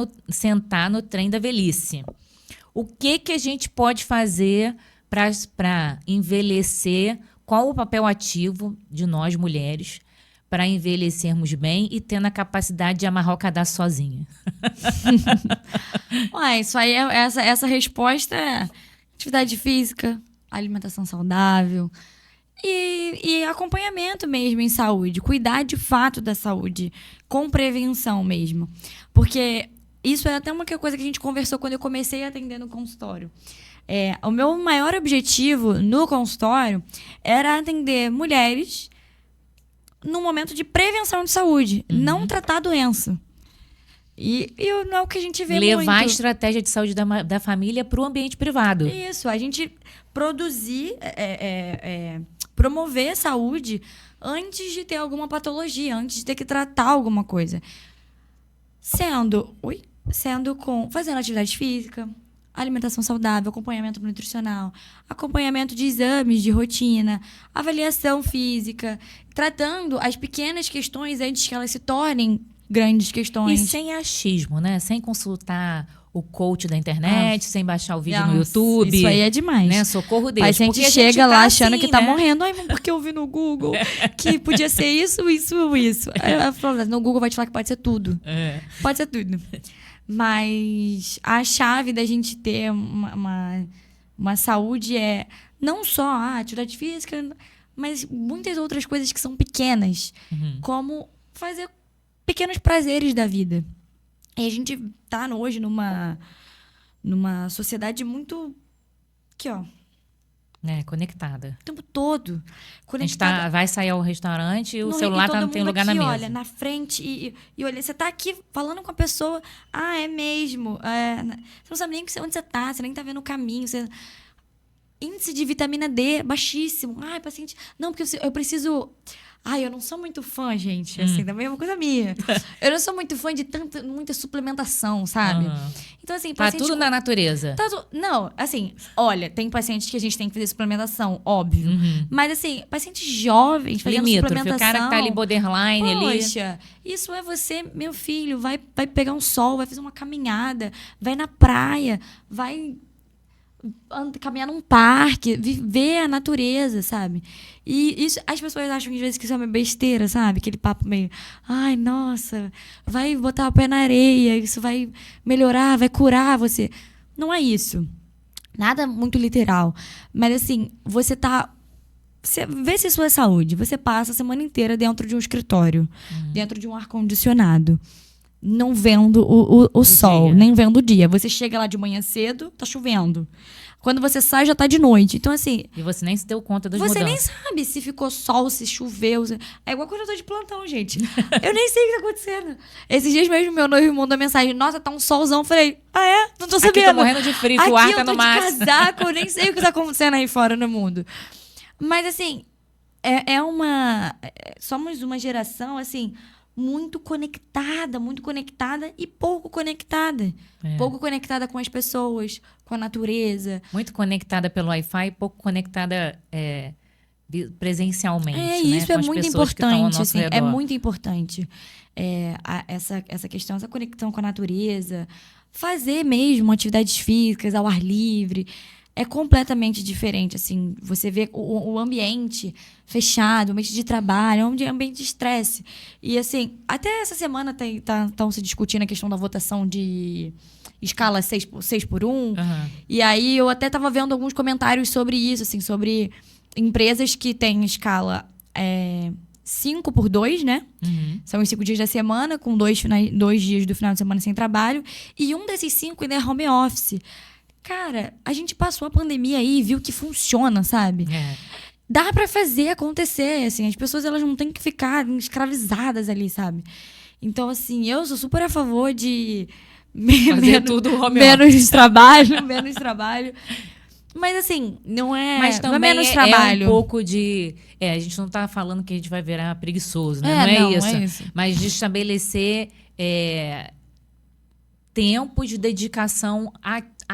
no trem da velhice. O que a gente pode fazer para envelhecer? Qual o papel ativo de nós, mulheres, para envelhecermos bem e tendo a capacidade de amarrar o cadastro sozinha? Ué, isso aí, essa resposta é atividade física, alimentação saudável e acompanhamento mesmo em saúde. Cuidar de fato da saúde, com prevenção mesmo. Porque isso é até uma coisa que a gente conversou quando eu comecei a atender no consultório. O meu maior objetivo no consultório era atender mulheres no momento de prevenção de saúde, não tratar a doença. E não é o que a gente vê muito. Levar a estratégia de saúde da família para o ambiente privado. Isso, a gente produzir, promover a saúde antes de ter alguma patologia, antes de ter que tratar alguma coisa. Fazendo atividade física, alimentação saudável, acompanhamento nutricional, acompanhamento de exames de rotina, avaliação física, tratando as pequenas questões antes que elas se tornem grandes questões. E sem achismo, né? Sem consultar o coach da internet, sem baixar o vídeo no YouTube. Isso aí é demais. Né? Socorro Deus. O paciente chega lá achando que tá né? morrendo. Ai, porque eu vi no Google que podia ser isso. Aí eu falo, no Google vai te falar que pode ser tudo. Pode ser tudo. Mas a chave da gente ter uma saúde é não só a atividade física, mas muitas outras coisas que são pequenas. Como fazer pequenos prazeres da vida. E a gente tá hoje numa sociedade muito... Aqui, ó. Conectada. O tempo todo. Conectada. A gente vai sair ao restaurante e o celular não tem lugar aqui, na mesa. Olha, na frente e olha, você tá aqui falando com a pessoa. Ah, é mesmo. Você não sabe nem onde você tá, você nem tá vendo o caminho. Índice de vitamina D baixíssimo. Ai, paciente... Não, porque eu preciso... Ai, eu não sou muito fã, gente. Assim, também é uma coisa minha. Eu não sou muito fã de muita suplementação, sabe? Então, assim... Tá tudo na natureza. Não, assim... Olha, tem pacientes que a gente tem que fazer suplementação, óbvio. Mas, assim, pacientes jovens fazendo suplementação... O cara que tá ali borderline ali... Poxa, isso é você, meu filho, vai pegar um sol, vai fazer uma caminhada, vai na praia, vai... caminhar num parque, ver a natureza, sabe? E isso, as pessoas acham às vezes que isso é uma besteira, sabe? Aquele papo meio, ai, nossa, vai botar o pé na areia, isso vai melhorar, vai curar você. Não é isso. Nada muito literal. Mas assim, você vê se isso é saúde. Você passa a semana inteira dentro de um escritório, dentro de um ar-condicionado, não vendo o sol, dia. nem vendo o dia. Você chega lá de manhã cedo, tá chovendo. Quando você sai, já tá de noite. Então, assim... E você nem se deu conta das mudanças. Você nem sabe se ficou sol, se choveu. É igual quando eu tô de plantão, gente. Eu nem sei o que tá acontecendo. Esses dias mesmo, meu noivo mandou mensagem. Nossa, tá um solzão. Eu falei, Não tô sabendo. Aqui tô morrendo de frio, o ar tá no máximo. Aqui eu tô de casaco, eu nem sei o que tá acontecendo aí fora no mundo. Mas, assim, somos uma geração, assim... muito conectada e pouco conectada. Pouco conectada com as pessoas, com a natureza. Muito conectada pelo Wi-Fi e pouco conectada presencialmente. Isso né? é Com as muito pessoas que estão ao importante. nosso Assim, redor. é muito importante essa questão, essa conexão com a natureza. Fazer mesmo atividades físicas ao ar livre. É completamente diferente, assim, você vê o ambiente fechado, o ambiente de trabalho, um ambiente de estresse. E, assim, até essa semana estão se discutindo a questão da votação de escala 6x1. E aí eu até estava vendo alguns comentários sobre isso, assim, sobre empresas que têm escala 5 por 2, né? São os 5 dias da semana, com 2 dias do final de semana sem trabalho. E um desses 5 ainda é home office. Cara, a gente passou a pandemia aí e viu que funciona, sabe? Dá pra fazer acontecer, assim. As pessoas, elas não têm que ficar escravizadas ali, sabe? Então, assim, eu sou super a favor de... tudo home menos trabalho, menos trabalho. Mas assim, não é, mas também não é menos trabalho. É um pouco de... a gente não tá falando que a gente vai virar preguiçoso, né? Não é isso. Mas de estabelecer tempo de dedicação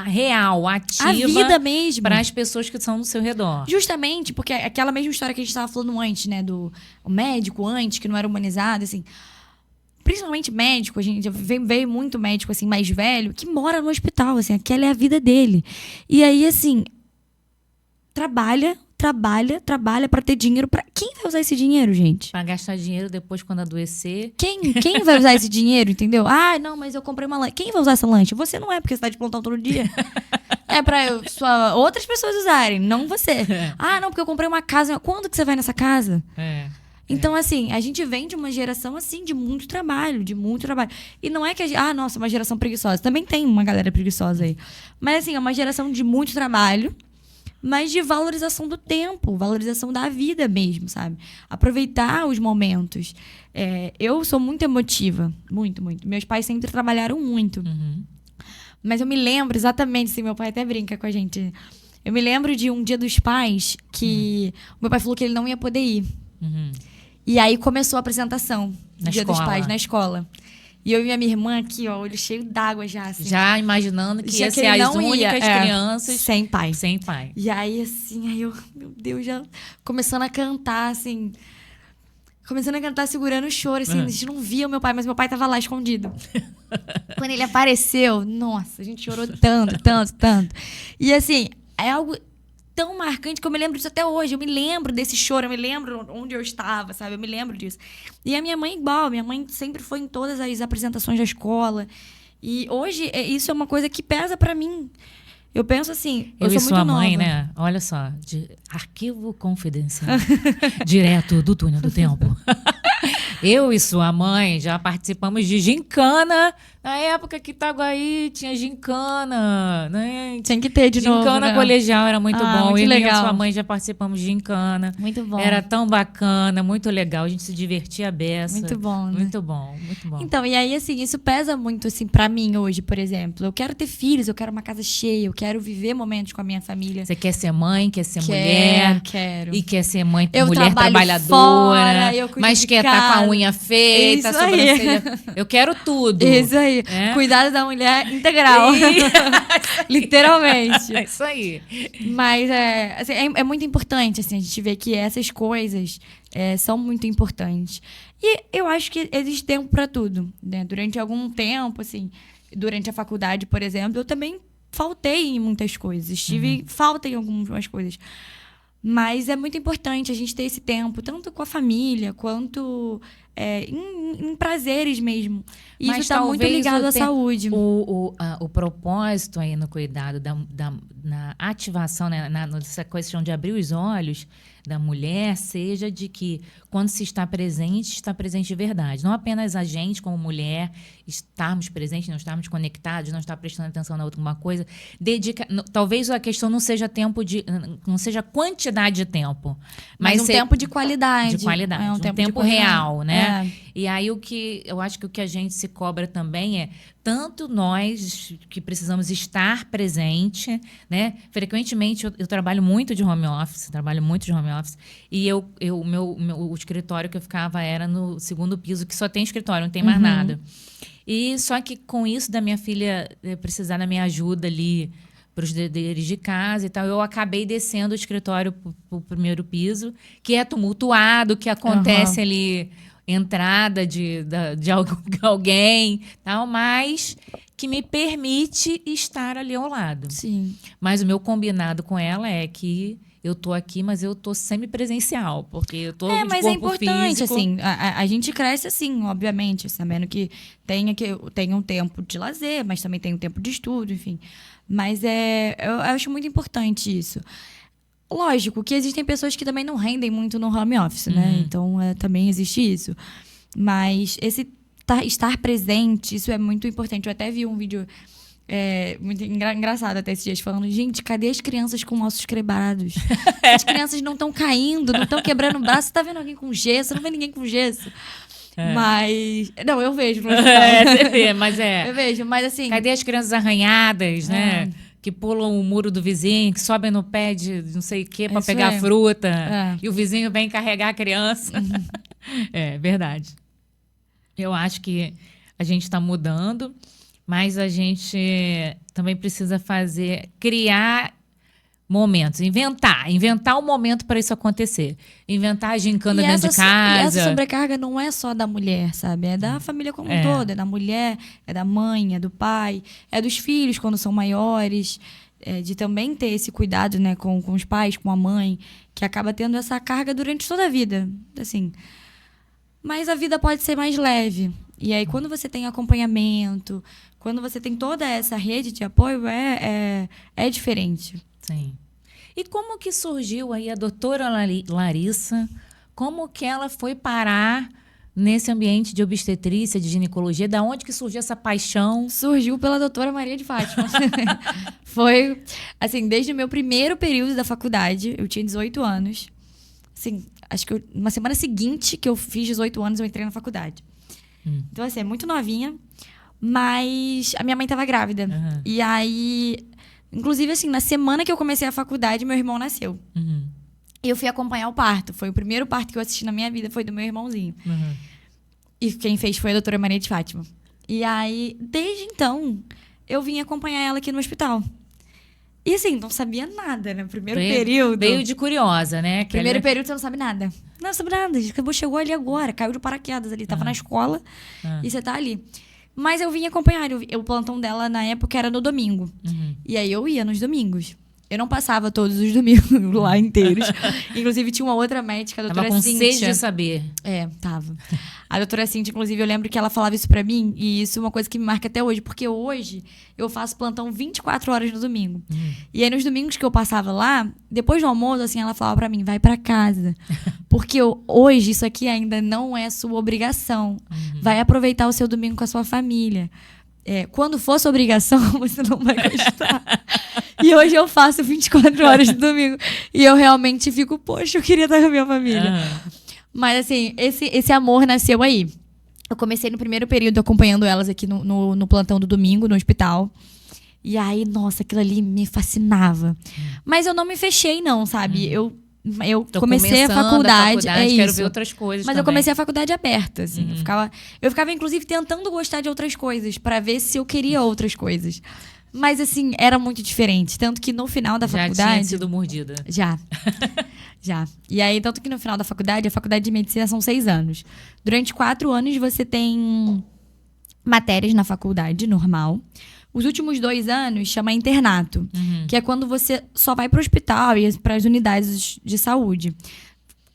real, ativa. A vida mesmo. Para as pessoas que são do seu redor. Justamente, porque aquela mesma história que a gente estava falando antes, né? Do médico antes, que não era humanizado, assim... Principalmente médico, a gente veio muito médico, assim, mais velho, que mora no hospital, assim, aquela é a vida dele. E aí, assim, trabalha para ter dinheiro. Quem vai usar esse dinheiro, gente? Para gastar dinheiro depois quando adoecer. Quem vai usar esse dinheiro, entendeu? Ah, não, mas eu comprei uma lanche. Quem vai usar essa lanche? Você não é, porque você tá de plantão todo dia. É pra outras pessoas usarem, não você. Ah, não, porque eu comprei uma casa. Quando que você vai nessa casa? Então, assim, a gente vem de uma geração, assim, de muito trabalho, E não é que nossa, uma geração preguiçosa. Também tem uma galera preguiçosa aí. Mas, assim, é uma geração de muito trabalho, mas de valorização do tempo, valorização da vida mesmo, sabe? Aproveitar os momentos. Eu sou muito emotiva, muito, muito. Meus pais sempre trabalharam muito. Mas eu me lembro exatamente, assim, meu pai até brinca com a gente. Eu me lembro de um Dia dos Pais que o meu pai falou que ele não ia poder ir. E aí começou a apresentação do Dia dos Pais na escola. E eu e a minha irmã aqui, ó, olho cheio d'água já, assim. Já imaginando que ia ser as únicas crianças sem pai. Sem pai. E aí, assim, meu Deus, já começando a cantar, assim. Começando a cantar segurando o choro, assim. A gente não via o meu pai, mas meu pai tava lá escondido. Quando ele apareceu, nossa, a gente chorou tanto, tanto, tanto. E assim, é algo tão marcante que eu me lembro disso até hoje. Eu me lembro desse choro, eu me lembro onde eu estava, sabe? Eu me lembro disso. E a minha mãe igual. Minha mãe sempre foi em todas as apresentações da escola. E hoje, isso é uma coisa que pesa pra mim. Eu penso assim, eu sou e muito sua nova. mãe, né? Olha só, arquivo confidencial. Direto do túnel do tempo. Eu e sua mãe já participamos de gincana. Na época que Itaguaí tinha gincana, né? Tinha que ter de novo, gincana né? colegial era muito bom. Muito Eu legal. e a sua mãe já participamos de gincana. Muito bom. Era tão bacana, muito legal. A gente se divertia a beça. Muito bom, né? Muito bom, muito bom. Então, e aí, assim, isso pesa muito, assim, pra mim hoje, por exemplo. Eu quero ter filhos, eu quero uma casa cheia, eu quero viver momentos com a minha família. Você quer ser mãe, quer ser mulher. Quero. E quer ser mãe, eu mulher trabalhadora. Fora, eu mas quer estar com a unha feita, isso sobrancelha. Eu quero tudo. Isso aí. Cuidado da mulher integral. Literalmente. É isso aí. Mas assim, é muito importante, assim, a gente ver que essas coisas são muito importantes. E eu acho que existe tempo para tudo, né? Durante algum tempo, assim, durante a faculdade, por exemplo, eu também faltei em muitas coisas. Tive falta em algumas coisas. Mas é muito importante a gente ter esse tempo, tanto com a família, quanto em prazeres mesmo. E mas isso está muito ligado à saúde. O propósito aí no cuidado, na ativação, né, nessa questão de abrir os olhos da mulher, seja de que quando se está presente de verdade. Não apenas a gente, como mulher, estarmos presentes, não estarmos conectados, não estar prestando atenção na outra coisa. Talvez a questão não seja não seja quantidade de tempo, mas um tempo de qualidade. De qualidade, um tempo real, né? E aí eu acho que o que a gente se cobra também é tanto nós que precisamos estar presente, né? Frequentemente eu trabalho muito de home office, e o escritório que eu ficava era no segundo piso, que só tem escritório, não tem mais nada. E só que com isso da minha filha precisar da minha ajuda ali para os deveres de casa e tal, eu acabei descendo o escritório para o primeiro piso, que é tumultuado, que acontece ali entrada de alguém, tal, mas que me permite estar ali ao lado. Sim. Mas o meu combinado com ela é que eu tô aqui, mas eu tô semi-presencial, porque eu tô de corpo físico. Mas é importante, assim, a gente cresce assim, obviamente, sabendo que tem um tempo de lazer, mas também tem um tempo de estudo, enfim. Mas eu acho muito importante isso. Lógico que existem pessoas que também não rendem muito no home office, né? Então, também existe isso. Mas esse estar presente, isso é muito importante. Eu até vi um vídeo muito engraçado até esses dias, falando, gente, cadê as crianças com ossos quebrados? As crianças não estão caindo, não estão quebrando o braço. Você tá vendo alguém com gesso? Não vê ninguém com gesso. Mas... Não, eu vejo. Você vê, mas Eu vejo, mas assim... Cadê as crianças arranhadas, né? Que pulam o muro do vizinho, que sobem no pé de não sei o quê para pegar a fruta. E o vizinho vem carregar a criança. É verdade. Eu acho que a gente está mudando, mas a gente também precisa criar momentos, inventar um momento para isso acontecer. Inventar a gincana dentro de casa. E essa sobrecarga não é só da mulher, sabe? É da família como um todo. É da mulher, é da mãe, é do pai, é dos filhos quando são maiores. De também ter esse cuidado, né, com os pais, com a mãe, que acaba tendo essa carga durante toda a vida. Assim. Mas a vida pode ser mais leve. E aí, quando você tem acompanhamento, quando você tem toda essa rede de apoio, é diferente. Sim. E como que surgiu aí a doutora Larissa? Como que ela foi parar nesse ambiente de obstetrícia, de ginecologia? Da onde que surgiu essa paixão? Surgiu pela doutora Maria de Fátima. Foi, assim, desde o meu primeiro período da faculdade, eu tinha 18 anos. Assim, acho que uma semana seguinte que eu fiz 18 anos, eu entrei na faculdade. Então, assim, é muito novinha. Mas a minha mãe estava grávida. E aí... Inclusive, assim, na semana que eu comecei a faculdade, meu irmão nasceu. E eu fui acompanhar o parto. Foi o primeiro parto que eu assisti na minha vida, foi do meu irmãozinho. E quem fez foi a doutora Maria de Fátima. E aí, desde então, eu vim acompanhar ela aqui no hospital. E assim, não sabia nada, né? Primeiro período... Veio de curiosa, né? Primeiro período você não sabe nada. Não sabe nada. Chegou ali agora, caiu de paraquedas ali. Tava na escola e você tá ali. Mas eu vim acompanhar. O plantão dela, na época, era no domingo. E aí eu ia nos domingos. Eu não passava todos os domingos lá inteiros. Inclusive, tinha uma outra médica, a doutora Cíntia. Tava com sede de saber. Tava. A doutora Cíntia, inclusive, eu lembro que ela falava isso pra mim. E isso é uma coisa que me marca até hoje. Porque hoje, eu faço plantão 24 horas no domingo. E aí, nos domingos que eu passava lá, depois do almoço, assim, ela falava pra mim, vai pra casa. Porque hoje, isso aqui ainda não é sua obrigação. Vai aproveitar o seu domingo com a sua família. Quando for sua obrigação, você não vai gostar. E hoje eu faço 24 horas no domingo. E eu realmente fico, poxa, eu queria estar com a minha família. Mas, assim, esse amor nasceu aí. Eu comecei no primeiro período acompanhando elas aqui no plantão do domingo, no hospital. E aí, nossa, aquilo ali me fascinava. Mas eu não me fechei, não, sabe? Eu comecei a faculdade, quero ver outras coisas. Mas também. eu comecei a faculdade aberta, assim. Eu ficava, inclusive, tentando gostar de outras coisas, pra ver se eu queria outras coisas. Mas, assim, era muito diferente. Tanto que no final da faculdade... Já tinha sido mordida. Já. E aí, tanto que no final da faculdade, a faculdade de medicina são 6 anos. Durante 4 anos, você tem matérias na faculdade, normal. Os últimos 2 anos chama internato, que é quando você só vai para o hospital e para as unidades de saúde.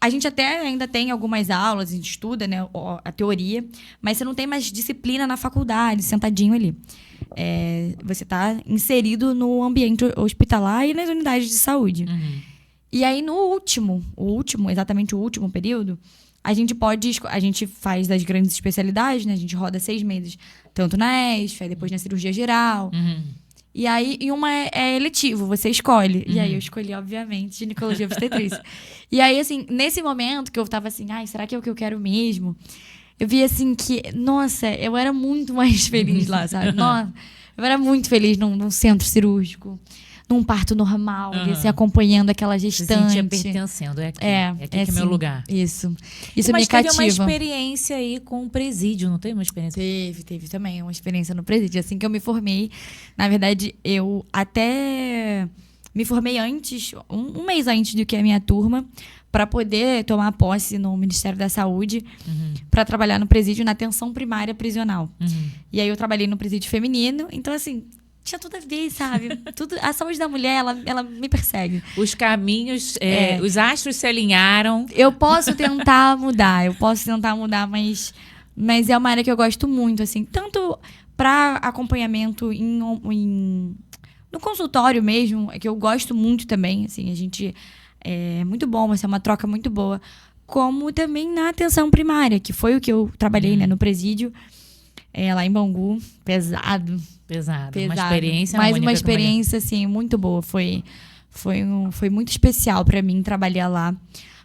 A gente até ainda tem algumas aulas, a gente estuda, né, a teoria, mas você não tem mais disciplina na faculdade, sentadinho ali. Você está inserido no ambiente hospitalar e nas unidades de saúde. E aí, no exatamente o último período, a gente faz das grandes especialidades, né? A gente roda 6 meses, tanto na ESF, aí depois na cirurgia geral. E aí, e uma é eletivo, você escolhe. E aí, eu escolhi, obviamente, ginecologia e obstetrícia. E aí, assim, nesse momento que eu tava assim, será que é o que eu quero mesmo? Eu vi, assim, que, nossa, eu era muito mais feliz lá, sabe? Nossa, eu era muito feliz num centro cirúrgico, num parto normal, assim, acompanhando aquela gestante. Se sentia pertencendo, é aqui que é meu lugar. Isso Mas me cativa. Mas teve uma experiência aí com o presídio, não teve uma experiência? Teve também uma experiência no presídio. Assim que eu me formei, na verdade, eu até me formei antes, um mês antes do que a minha turma, para poder tomar posse no Ministério da Saúde, para trabalhar no presídio na atenção primária prisional. E aí eu trabalhei no presídio feminino, então assim... Tinha tudo a ver, sabe? A saúde da mulher, ela me persegue. Os caminhos, os astros se alinharam. Eu posso tentar mudar, mas é uma área que eu gosto muito, assim. Tanto para acompanhamento no consultório mesmo, que eu gosto muito também, assim. É muito bom, vai ser uma troca muito boa. Como também na atenção primária, que foi o que eu trabalhei, né, no presídio, lá em Bangu. Pesado. Uma experiência Mas única uma experiência, assim, muito boa. Foi muito especial para mim trabalhar lá.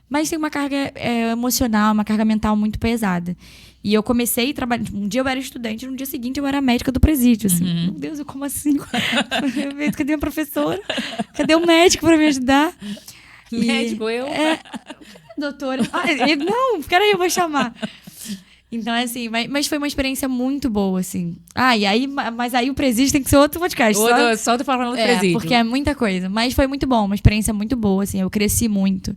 Mas tem uma carga emocional, uma carga mental muito pesada. E eu comecei a trabalhar... Um dia eu era estudante, no dia seguinte eu era médica do presídio. Assim. Meu Deus, como assim? Cadê a professora? Cadê o médico para me ajudar? Médico, eu? Doutora. Não, peraí, eu vou chamar. Então, assim, mas foi uma experiência muito boa, assim. Mas aí o presídio tem que ser outro podcast. Só tu falando do presídio. Porque é muita coisa. Mas foi muito bom, uma experiência muito boa, assim. Eu cresci muito.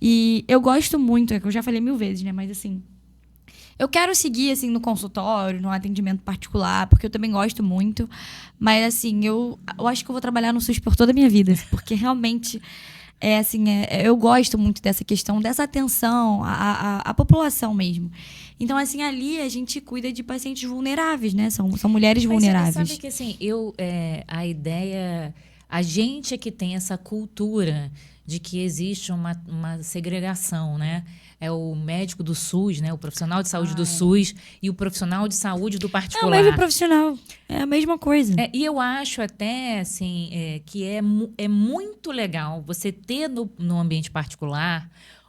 E eu gosto muito, é que eu já falei 1000 vezes, né? Mas, assim, eu quero seguir, assim, no consultório, no atendimento particular, porque eu também gosto muito. Mas, assim, eu acho que eu vou trabalhar no SUS por toda a minha vida, porque realmente... eu gosto muito dessa questão, dessa atenção à população mesmo. Então, assim, ali a gente cuida de pacientes vulneráveis, né? São mulheres vulneráveis. Sabe que, assim, a ideia... A gente é que tem essa cultura de que existe uma segregação, né? É o médico do SUS, né? O profissional de saúde do SUS e o profissional de saúde do particular. É o mesmo profissional. É a mesma coisa. E eu acho até, assim, que é muito legal você ter no ambiente particular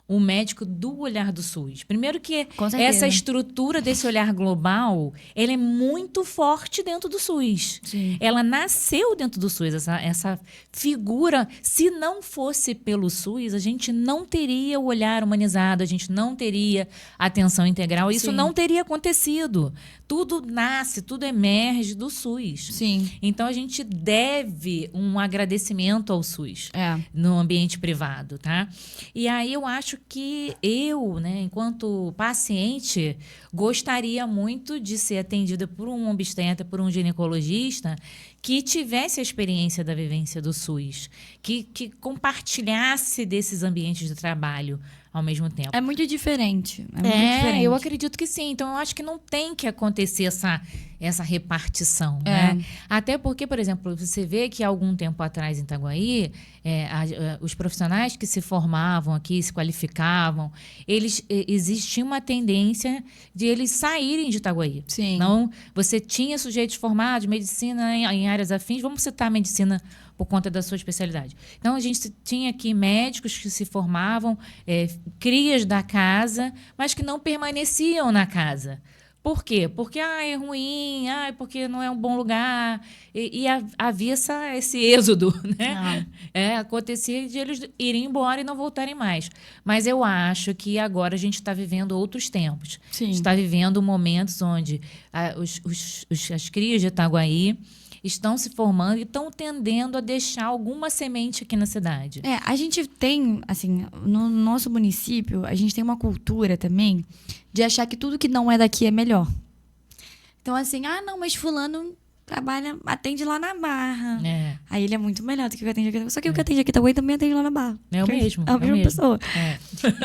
um médico do olhar do SUS. Primeiro que essa estrutura desse olhar global, ela é muito forte dentro do SUS. Sim. Ela nasceu dentro do SUS, essa figura. Se não fosse pelo SUS, a gente não teria o olhar humanizado, a gente não teria atenção integral. Isso não teria acontecido. Tudo nasce, tudo emerge do SUS. Sim. Então, a gente deve um agradecimento ao SUS no ambiente privado, tá? E aí, eu acho que eu, né, enquanto paciente, gostaria muito de ser atendida por um obstetra, por um ginecologista que tivesse a experiência da vivência do SUS, que compartilhasse desses ambientes de trabalho ao mesmo tempo. É muito diferente. Muito diferente. Eu acredito que sim. Então, eu acho que não tem que acontecer essa repartição, né? Até porque, por exemplo, você vê que há algum tempo atrás em Itaguaí, os profissionais que se formavam aqui, se qualificavam, existia uma tendência de eles saírem de Itaguaí. Sim. Então, você tinha sujeitos formados, medicina em áreas afins, vamos citar a medicina por conta da sua especialidade. Então, a gente tinha aqui médicos que se formavam, crias da casa, mas que não permaneciam na casa. Por quê? Porque é ruim, porque não é um bom lugar. E havia esse êxodo, né? Acontecia de eles irem embora e não voltarem mais. Mas eu acho que agora a gente está vivendo outros tempos. Sim. A gente está vivendo momentos onde as crias de Itaguaí estão se formando e estão tendendo a deixar alguma semente aqui na cidade. A gente tem, assim, no nosso município, a gente tem uma cultura também de achar que tudo que não é daqui é melhor. Então, assim, não, mas fulano atende lá na Barra. Aí ele é muito melhor do que o que atende aqui. Só que o que atende aqui também atende lá na Barra. É o mesmo. É a mesma pessoa.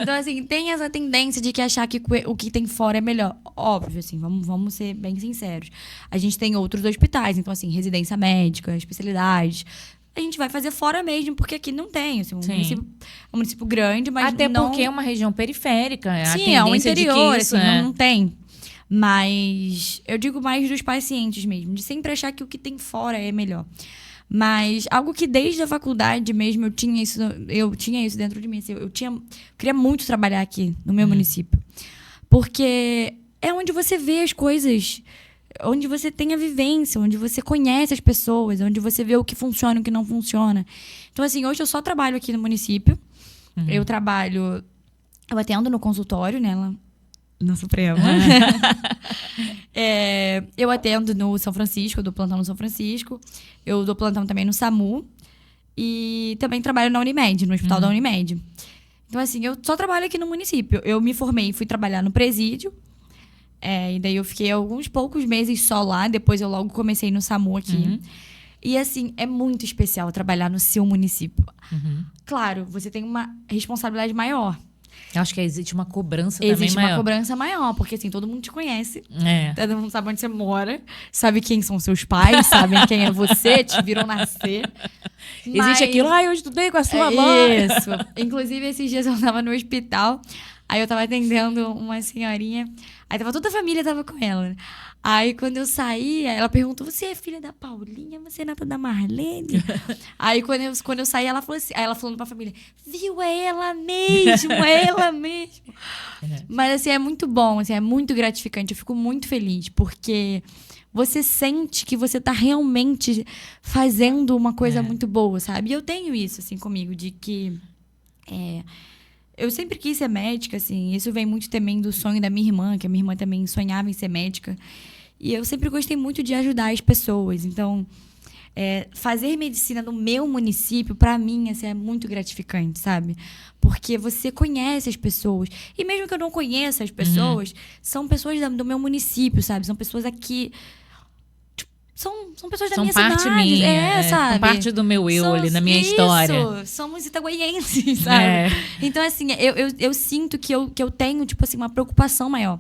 Então, assim, tem essa tendência de que achar que o que tem fora é melhor. Óbvio, assim, vamos ser bem sinceros. A gente tem outros hospitais, então, assim, residência médica, especialidades. A gente vai fazer fora mesmo, porque aqui não tem. Assim, é um município grande, mas até não... porque é uma região periférica. Sim, é um interior, isso, assim, não tem. Mas eu digo mais dos pacientes mesmo, de sempre achar que o que tem fora é melhor. Mas algo que desde a faculdade mesmo eu tinha isso dentro de mim. Assim, eu queria muito trabalhar aqui no meu município. Porque é onde você vê as coisas, onde você tem a vivência, onde você conhece as pessoas, onde você vê o que funciona e o que não funciona. Então, assim, hoje eu só trabalho aqui no município. Eu atendo no consultório, né? Na Suprema. Eu atendo no São Francisco, eu dou plantão no São Francisco. Eu dou plantão também no SAMU. E também trabalho na Unimed, no hospital da Unimed. Então, assim, eu só trabalho aqui no município. Eu me formei e fui trabalhar no presídio. E daí eu fiquei alguns poucos meses só lá. Depois eu logo comecei no SAMU aqui. E, assim, é muito especial trabalhar no seu município. Claro, você tem uma responsabilidade maior. Eu acho que existe uma cobrança também Existe maior. uma cobrança maior, porque assim, todo mundo te conhece. É. Todo mundo sabe onde você mora, sabe quem são seus pais, sabem quem é você, te viram nascer. Existe aquilo, eu estudei com a sua mãe. Isso. Inclusive, esses dias eu tava no hospital, aí eu tava atendendo uma senhorinha, aí tava toda a família tava com ela, né? Aí quando eu saí, ela perguntou: você é filha da Paulinha? Você é neta da Marlene? Aí quando eu saí, ela falou assim, aí ela falando pra família: viu, é ela mesmo, é ela mesmo. Mas assim, é muito bom, assim, é muito gratificante. Eu fico muito feliz, porque você sente que você tá realmente fazendo uma coisa muito boa, sabe? E eu tenho isso, assim, comigo, de que eu sempre quis ser médica, assim. Isso vem muito também do sonho da minha irmã, que a minha irmã também sonhava em ser médica. E eu sempre gostei muito de ajudar as pessoas. Então, fazer medicina no meu município, para mim, assim, é muito gratificante, sabe? Porque você conhece as pessoas. E mesmo que eu não conheça as pessoas, são pessoas do meu município, sabe? São pessoas aqui... São pessoas da minha cidade. São parte minha, sabe? São parte do meu eu ali, na minha história. Somos itaguaienses, sabe? Então, assim, eu sinto que eu tenho, tipo assim, uma preocupação maior.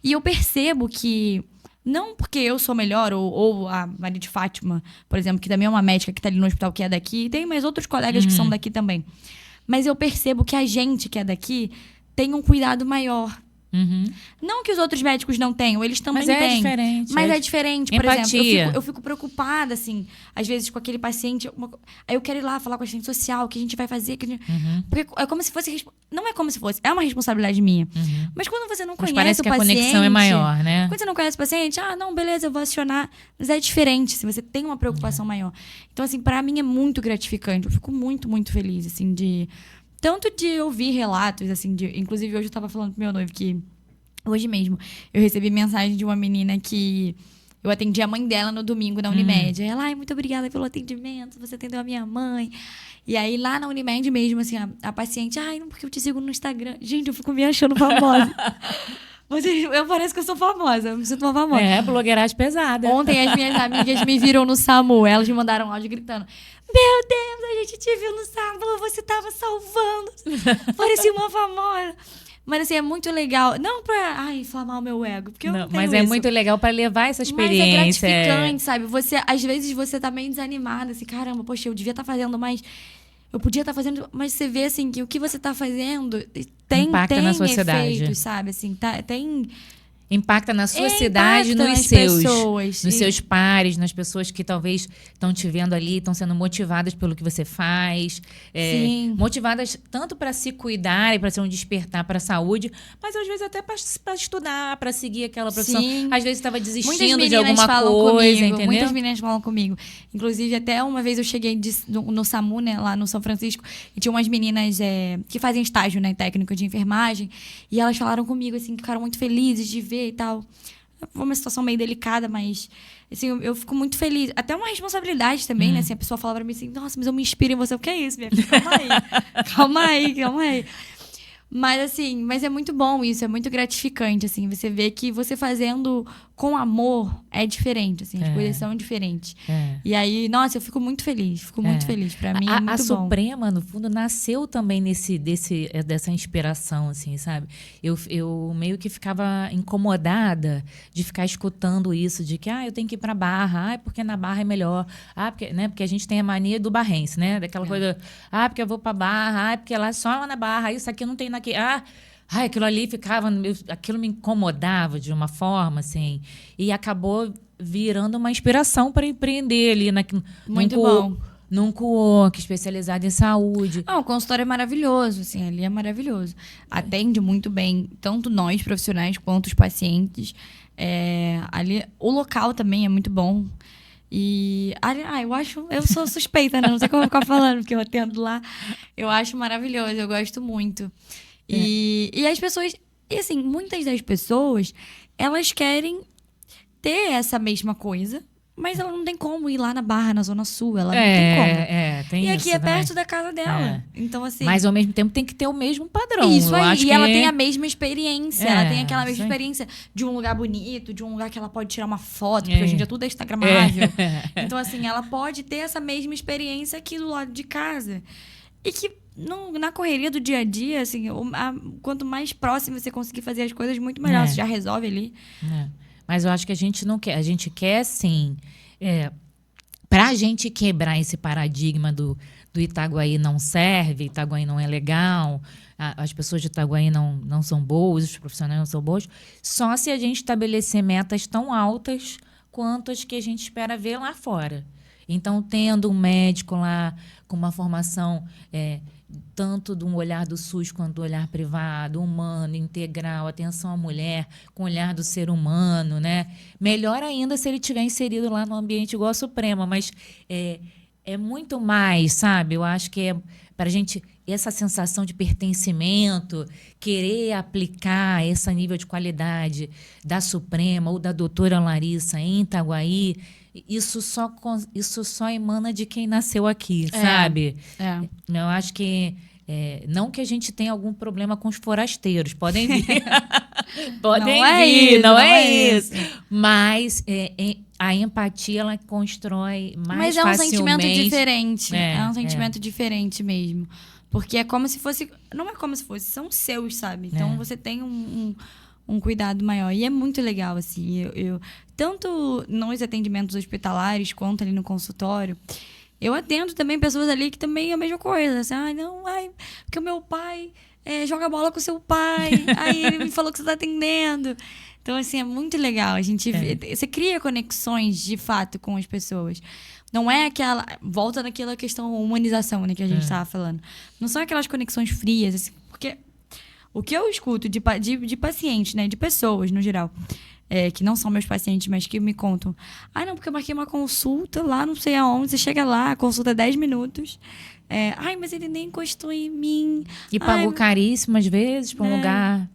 E eu percebo que, não porque eu sou melhor, ou a Maria de Fátima, por exemplo, que também é uma médica que tá ali no hospital, que é daqui, e tem mais outros colegas que são daqui também. Mas eu percebo que a gente que é daqui tem um cuidado maior. Não que os outros médicos não tenham, eles também têm. Mas é diferente. Mas é diferente. Por Empatia. exemplo, eu fico preocupada, assim, às vezes com aquele paciente. Aí eu quero ir lá falar com a assistente social, o que a gente vai fazer. Porque é como se fosse. Não é como se fosse, é uma responsabilidade minha. Mas quando você não conhece parece o que paciente. a conexão é maior, né? Quando você não conhece o paciente, não, beleza, eu vou acionar. Mas é diferente, se você tem uma preocupação maior. Então, assim, pra mim é muito gratificante. Eu fico muito, muito feliz, assim, tanto de ouvir relatos, assim, inclusive hoje eu tava falando pro meu noivo que, hoje mesmo, eu recebi mensagem de uma menina que eu atendi a mãe dela no domingo na Unimed. Aí ela, muito obrigada pelo atendimento, você atendeu a minha mãe. E aí lá na Unimed mesmo, assim, a paciente, não, porque eu te sigo no Instagram. Gente, eu fico me achando famosa. Eu pareço que eu sou famosa, eu me sinto uma famosa. Blogueiragem pesada. Ontem as minhas amigas me viram no SAMU, elas me mandaram um áudio gritando: meu Deus, a gente te viu no SAMU, você tava salvando. Parecia uma famosa. Mas assim, é muito legal. Não pra inflamar o meu ego, porque eu não tenho mas isso. é muito legal pra levar essa experiência. Mas é gratificante, sabe? Às vezes você tá meio desanimada, assim, caramba, poxa, eu devia estar fazendo mais. Eu podia estar fazendo, mas você vê assim que o que você está fazendo tem na sociedade. efeitos, sabe? Assim, tem impacta na sua cidade, nos seus pares, nas pessoas que talvez estão te vendo ali, estão sendo motivadas pelo que você faz, motivadas tanto para se cuidar e para ser um despertar para a saúde, mas às vezes até para estudar, para seguir aquela profissão. Sim. Às vezes estava desistindo de alguma coisa, entendeu? Muitas meninas falam comigo. Inclusive, até uma vez eu cheguei no SAMU, né, lá no São Francisco, e tinha umas meninas que fazem estágio, né, técnico de enfermagem, e elas falaram comigo, assim, que ficaram muito felizes de ver e tal. Foi uma situação meio delicada, mas assim, eu fico muito feliz. Até uma responsabilidade também, né? Assim, a pessoa fala pra mim assim: nossa, mas eu me inspiro em você. O que é isso, minha filha? Calma aí. Mas é muito bom isso, é muito gratificante, assim. Você vê que você fazendo com amor é diferente, assim. As coisas são diferentes. E aí, nossa, eu fico muito feliz. Pra mim é muito bom. A Suprema, no fundo, nasceu também dessa inspiração, assim, sabe? Eu meio que ficava incomodada de ficar escutando isso, de que, eu tenho que ir pra Barra, porque na Barra é melhor. Porque a gente tem a mania do barrense, né? Daquela coisa, porque eu vou pra Barra, porque lá só lá na Barra, isso aqui não tem aqui. Aquilo ali aquilo me incomodava de uma forma, assim, e acabou virando uma inspiração para empreender ali muito bom. Num co-work especializado em saúde. O consultório é maravilhoso, assim, ali é maravilhoso. Atende muito bem, tanto nós profissionais quanto os pacientes. Ali, o local também é muito bom. E, eu sou suspeita, né? Não sei como eu vou ficar falando, porque eu atendo lá. Eu acho maravilhoso, eu gosto muito. E as pessoas, e assim, muitas das pessoas, elas querem ter essa mesma coisa, mas ela não tem como ir lá na Barra, na Zona Sul, ela não tem como. Tem e isso, aqui é perto da casa dela. Então, assim... Mas, ao mesmo tempo, tem que ter o mesmo padrão. Isso aí, acho e que ela tem a mesma experiência. Ela tem aquela mesma isso experiência de um lugar bonito, de um lugar que ela pode tirar uma foto, porque hoje em dia tudo é instagramável. Então, assim, ela pode ter essa mesma experiência aqui do lado de casa. E que na correria do dia a dia, assim, quanto mais próximo você conseguir fazer as coisas, muito melhor. Você já resolve ali. Mas eu acho que a gente não quer. A gente quer, sim, pra gente quebrar esse paradigma do Itaguaí não serve, Itaguaí não é legal, as pessoas de Itaguaí não são boas, os profissionais não são bons, só se a gente estabelecer metas tão altas quanto as que a gente espera ver lá fora. Então, tendo um médico lá com uma formação tanto de um olhar do SUS quanto do olhar privado, humano, integral, atenção à mulher, com o olhar do ser humano, né? Melhor ainda se ele tiver inserido lá no ambiente igual a Suprema, mas é muito mais, sabe? Eu acho que para a gente, essa sensação de pertencimento, querer aplicar esse nível de qualidade da Suprema ou da doutora Larissa em Itaguaí, isso só emana de quem nasceu aqui, sabe? Eu acho que não que a gente tenha algum problema com os forasteiros, podem vir. Podem vir, não é isso. Mas a empatia, ela constrói mais facilmente. Mas um sentimento diferente. É um sentimento diferente mesmo. Porque é como se fosse... Não é como se fosse, são seus, sabe? Então, você tem um cuidado maior. E é muito legal, assim. Eu tanto nos atendimentos hospitalares, quanto ali no consultório, eu atendo também pessoas ali que também é a mesma coisa. Assim, porque o meu pai joga bola com o seu pai. Aí ele me falou que você está atendendo. Então, assim, é muito legal. Você cria conexões, de fato, com as pessoas. Não é aquela... Volta naquela questão humanização, né, que a gente estava falando. Não são aquelas conexões frias, assim, porque o que eu escuto de pacientes, né, de pessoas, no geral, que não são meus pacientes, mas que me contam. Não, porque eu marquei uma consulta lá, não sei aonde, você chega lá, a consulta é 10 minutos. Mas ele nem encostou em mim. E pagou caríssimo, às vezes, para um lugar...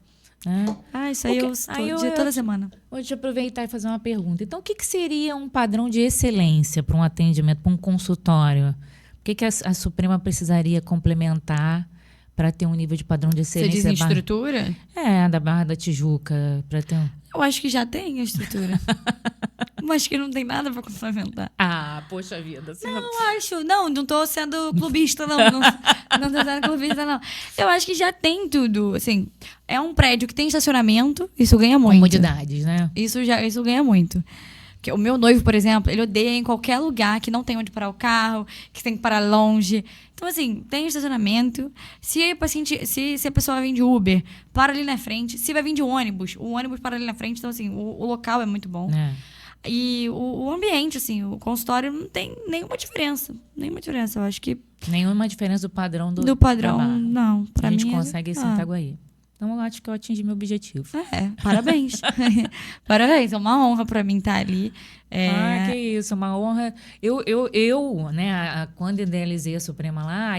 Isso aí eu toda semana. Vou te aproveitar e fazer uma pergunta. Então, o que seria um padrão de excelência para um atendimento, para um consultório? O que a Suprema precisaria complementar para ter um nível de padrão de excelência? Você diz em estrutura? Da Barra da Tijuca. Eu acho que já tem a estrutura. Mas que não tem nada para complementar. Poxa vida. Não tô sendo clubista, não. Não tô sendo clubista, não. Eu acho que já tem tudo. Assim, é um prédio que tem estacionamento, isso ganha muito. Comodidades, né? Isso ganha muito. Porque o meu noivo, por exemplo, ele odeia em qualquer lugar que não tem onde parar o carro, que tem que parar longe. Então, assim, tem estacionamento. Se a pessoa vem de Uber, para ali na frente. Se vai vir de ônibus, o ônibus para ali na frente. Então, assim, o local é muito bom. E o ambiente, assim, o consultório não tem nenhuma diferença. Nenhuma diferença, eu acho que... Nenhuma diferença do padrão do padrão, não. Pra mim, a gente consegue isso em Itaguaí. Então, eu acho que eu atingi meu objetivo. Parabéns. Parabéns, é uma honra pra mim estar ali. Que isso, uma honra. Eu né, quando idealizei a Suprema lá,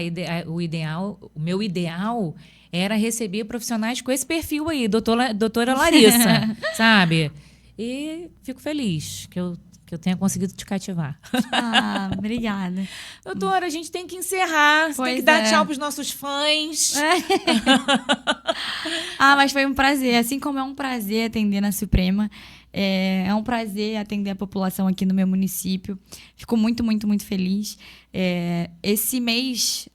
o meu ideal era receber profissionais com esse perfil aí, doutora Larissa, sabe? E fico feliz que eu tenha conseguido te cativar. Obrigada. Doutora, a gente tem que encerrar. Você tem que dar tchau pros nossos fãs. Mas foi um prazer. Assim como é um prazer atender na Suprema, é um prazer atender a população aqui no meu município. Fico muito, muito, muito feliz. Esse mês...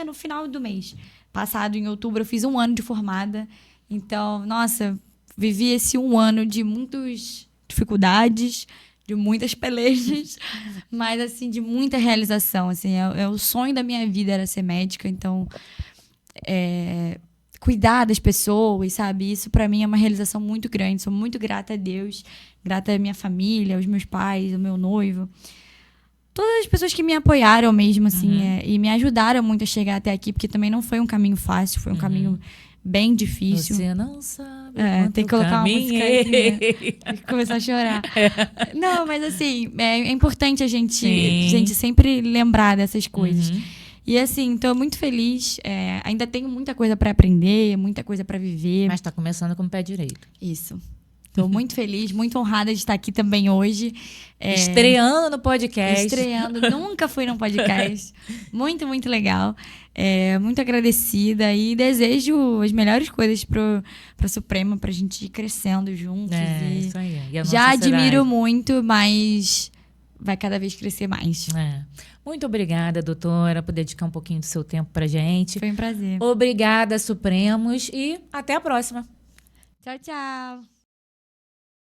no final do mês passado, em outubro, eu fiz 1 ano de formada. Então, nossa... Vivi esse 1 ano de muitas dificuldades, de muitas pelejas, mas, assim, de muita realização. Assim, o sonho da minha vida era ser médica, então, cuidar das pessoas, sabe? Isso, para mim, é uma realização muito grande. Sou muito grata a Deus, grata à minha família, aos meus pais, ao meu noivo. Todas as pessoas que me apoiaram mesmo, assim, e me ajudaram muito a chegar até aqui, porque também não foi um caminho fácil, foi um caminho bem difícil. Você não sabe. Tem que colocar uma música aí, tem que começar a chorar. Não, mas assim, é importante a gente sempre lembrar dessas coisas. E assim, tô muito feliz. Ainda tenho muita coisa para aprender, muita coisa para viver. Mas tá começando com o pé direito. Isso. Estou muito feliz, muito honrada de estar aqui também hoje. Estreando no podcast. Nunca fui num podcast. Muito, muito legal. Muito agradecida e desejo as melhores coisas para a Suprema, para a gente ir crescendo juntos. Isso aí. E a já nossa admiro muito, mas vai cada vez crescer mais. Muito obrigada, doutora, por dedicar um pouquinho do seu tempo pra gente. Foi um prazer. Obrigada, Supremos, e até a próxima. Tchau, tchau.